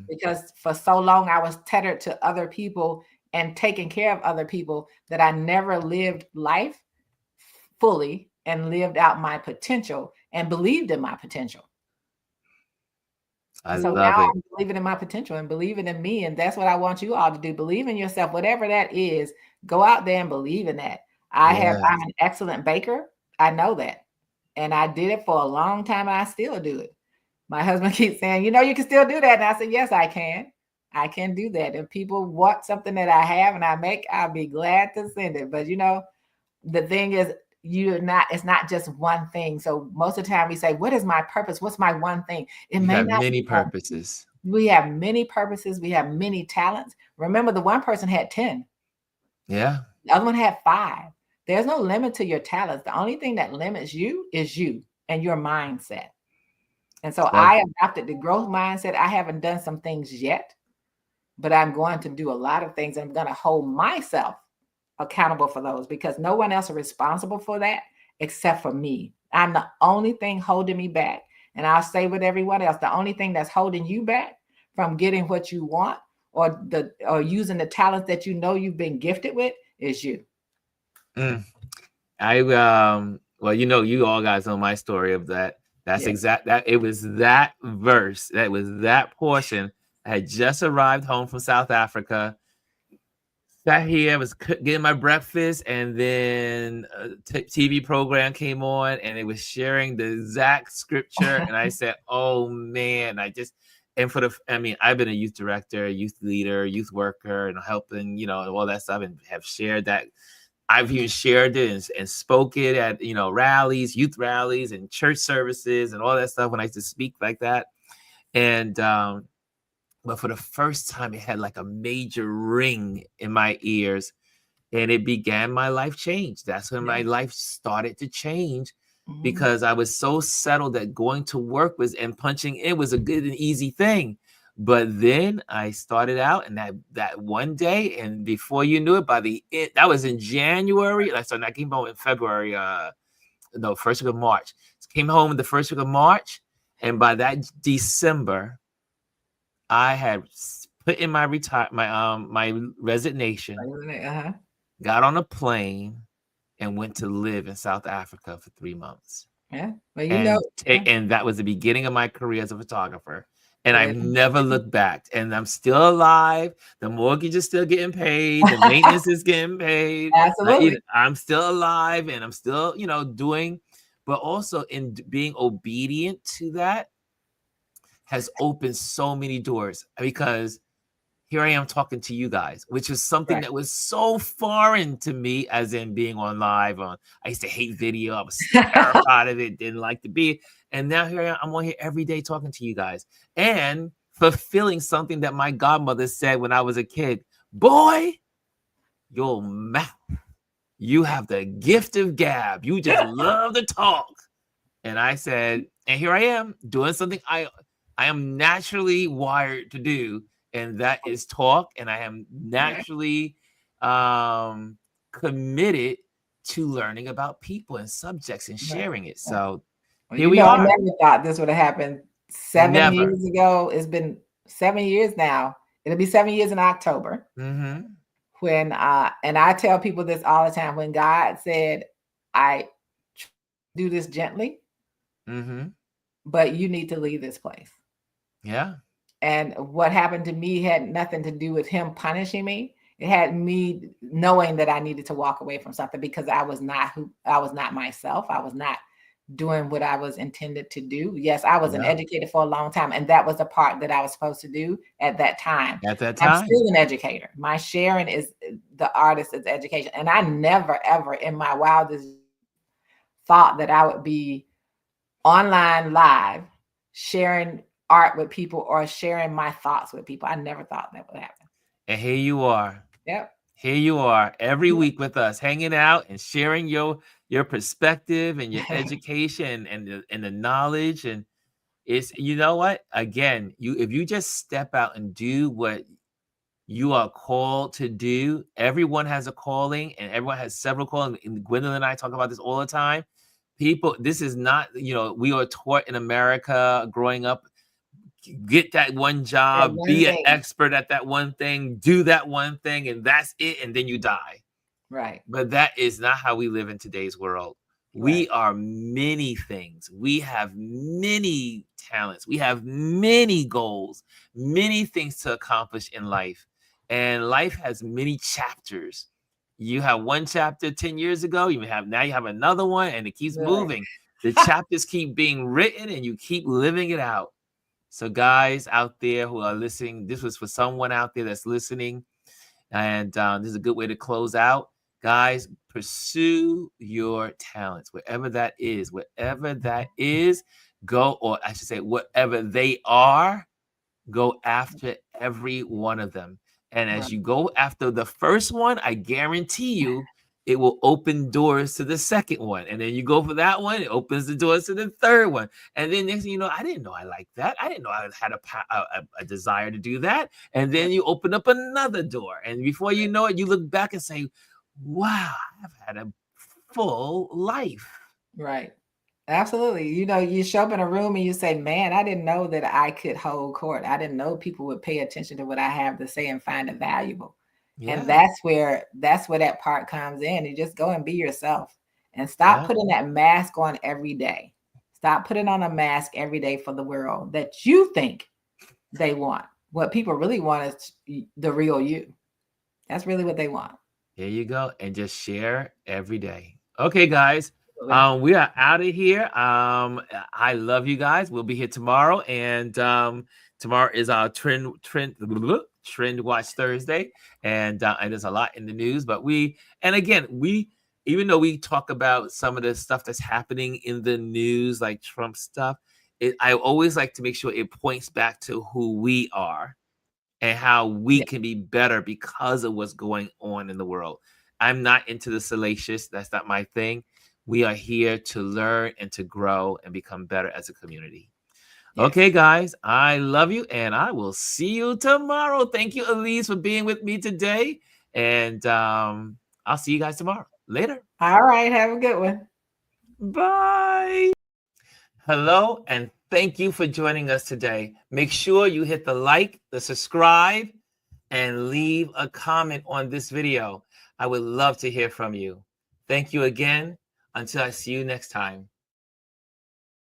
Because for so long I was tethered to other people and taking care of other people that I never lived life fully and lived out my potential and believed in my potential. So now I'm believing in my potential and believing in me. And that's what I want you all to do. Believe in yourself, whatever that is. Go out there and believe in that. I'm an excellent baker. I know that. And I did it for a long time and I still do it. My husband keeps saying, you can still do that. And I said, yes, I can. I can do that. If people want something that I have and I make, I'll be glad to send it. But the thing is, it's not just one thing. So most of the time we say, what is my purpose? What's my one thing? It may not many purposes. We have many purposes. We have many talents. Remember, the one person had 10. Yeah. The other one had 5. There's no limit to your talents. The only thing that limits you is you and your mindset. And so I adopted the growth mindset. I haven't done some things yet, but I'm going to do a lot of things. And I'm going to hold myself accountable for those because no one else is responsible for that except for me. I'm the only thing holding me back. And I'll say with everyone else, the only thing that's holding you back from getting what you want or using the talents that you've been gifted with is you. Well, you all guys know my story of that. That's it was that verse. That was that portion. I had just arrived home from South Africa. Sat here, I was getting my breakfast, and then a TV program came on, and it was sharing the exact scripture. And I said, "Oh man!" I've been a youth director, youth leader, youth worker, and helping, all that stuff, and have shared that. I've even shared it and spoke it at rallies, youth rallies, and church services, and all that stuff when I used to speak like that. And but for the first time, it had like a major ring in my ears, and it began my life change. That's when my life started to change because I was so settled that going to work and punching in was a good and easy thing. But then I started out, and that one day, and before you knew it, that was in January, and I came home in February, first week of March. Came home in the first week of March, and by that December, I had put in my resignation, got on a plane, and went to live in South Africa for 3 months. Yeah, well, and that was the beginning of my career as a photographer. And I've never looked back. And I'm still alive. The mortgage is still getting paid. The maintenance is getting paid. Absolutely. I'm still alive, and I'm still, doing. But also in being obedient to that has opened so many doors, because here I am talking to you guys, which is something that was so foreign to me, as in being on live. I used to hate video. I was terrified of it, didn't like to be. And now here I am, I'm on here every day talking to you guys and fulfilling something that my godmother said when I was a kid. Boy, your mouth, you have the gift of gab. You just love to talk. And I said, and here I am doing something I am naturally wired to do. And that is talk. And I am naturally committed to learning about people and subjects and sharing it. So here we are. I never thought this would have happened 7 years ago. It's been 7 years now. It'll be 7 years in October. When and I tell people this all the time, when God said, I do this gently, but you need to leave this place. Yeah. And what happened to me had nothing to do with him punishing me. It had me knowing that I needed to walk away from something, because I was not myself. I was not doing what I was intended to do. Yes, I was an educator for a long time, and that was the part that I was supposed to do at that time. I'm still an educator. My sharing is the artist is education. And I never, ever in my wildest thought that I would be online live sharing art with people or sharing my thoughts with people. I never thought that would happen. And here you are. Yep. Here you are every week with us, hanging out and sharing your your perspective and your education and the knowledge. And it's, you know what? Again, if you just step out and do what you are called to do. Everyone has a calling, and everyone has several callings. And Gwendolyn and I talk about this all the time. People, this is not, we are taught in America growing up, get that one job, be an expert at that one thing, do that one thing, and that's it, and then you die. Right. But that is not how we live in today's world. We are many things. We have many talents. We have many goals, many things to accomplish in life. And life has many chapters. You have one chapter 10 years ago, now you have another one, and it keeps moving. The chapters keep being written, and you keep living it out. So guys out there who are listening, this was for someone out there that's listening. And this is a good way to close out. Guys, pursue your talents, wherever that is, go, or I should say, whatever they are, go after every one of them. And as you go after the first one, I guarantee you, it will open doors to the second one. And then you go for that one, it opens the doors to the third one. And then next thing you know, I didn't know I liked that. I didn't know I had a desire to do that. And then you open up another door. And before you know it, you look back and say, wow, I've had a full life. Right. Absolutely. You show up in a room and you say, man, I didn't know that I could hold court. I didn't know people would pay attention to what I have to say and find it valuable. Yeah. And that's where that part comes in. You just go and be yourself and stop putting that mask on every day. Stop putting on a mask every day for the world that you think they want. What people really want is the real you. That's really what they want. There you go. And just share every day. Okay, guys. We are out of here. I love you guys. We'll be here tomorrow, and tomorrow is our trend watch Thursday, and there's a lot in the news. But even though we talk about some of the stuff that's happening in the news, like Trump stuff, I always like to make sure it points back to who we are and how we can be better because of what's going on in the world. I'm not into the salacious. That's not my thing. We are here to learn and to grow and become better as a community. Yes. Okay, guys, I love you, and I will see you tomorrow. Thank you, Elise, for being with me today. And I'll see you guys tomorrow. Later. All right. Have a good one. Bye. Hello, and thank you for joining us today. Make sure you hit the like, the subscribe, and leave a comment on this video. I would love to hear from you. Thank you again. Until I see you next time.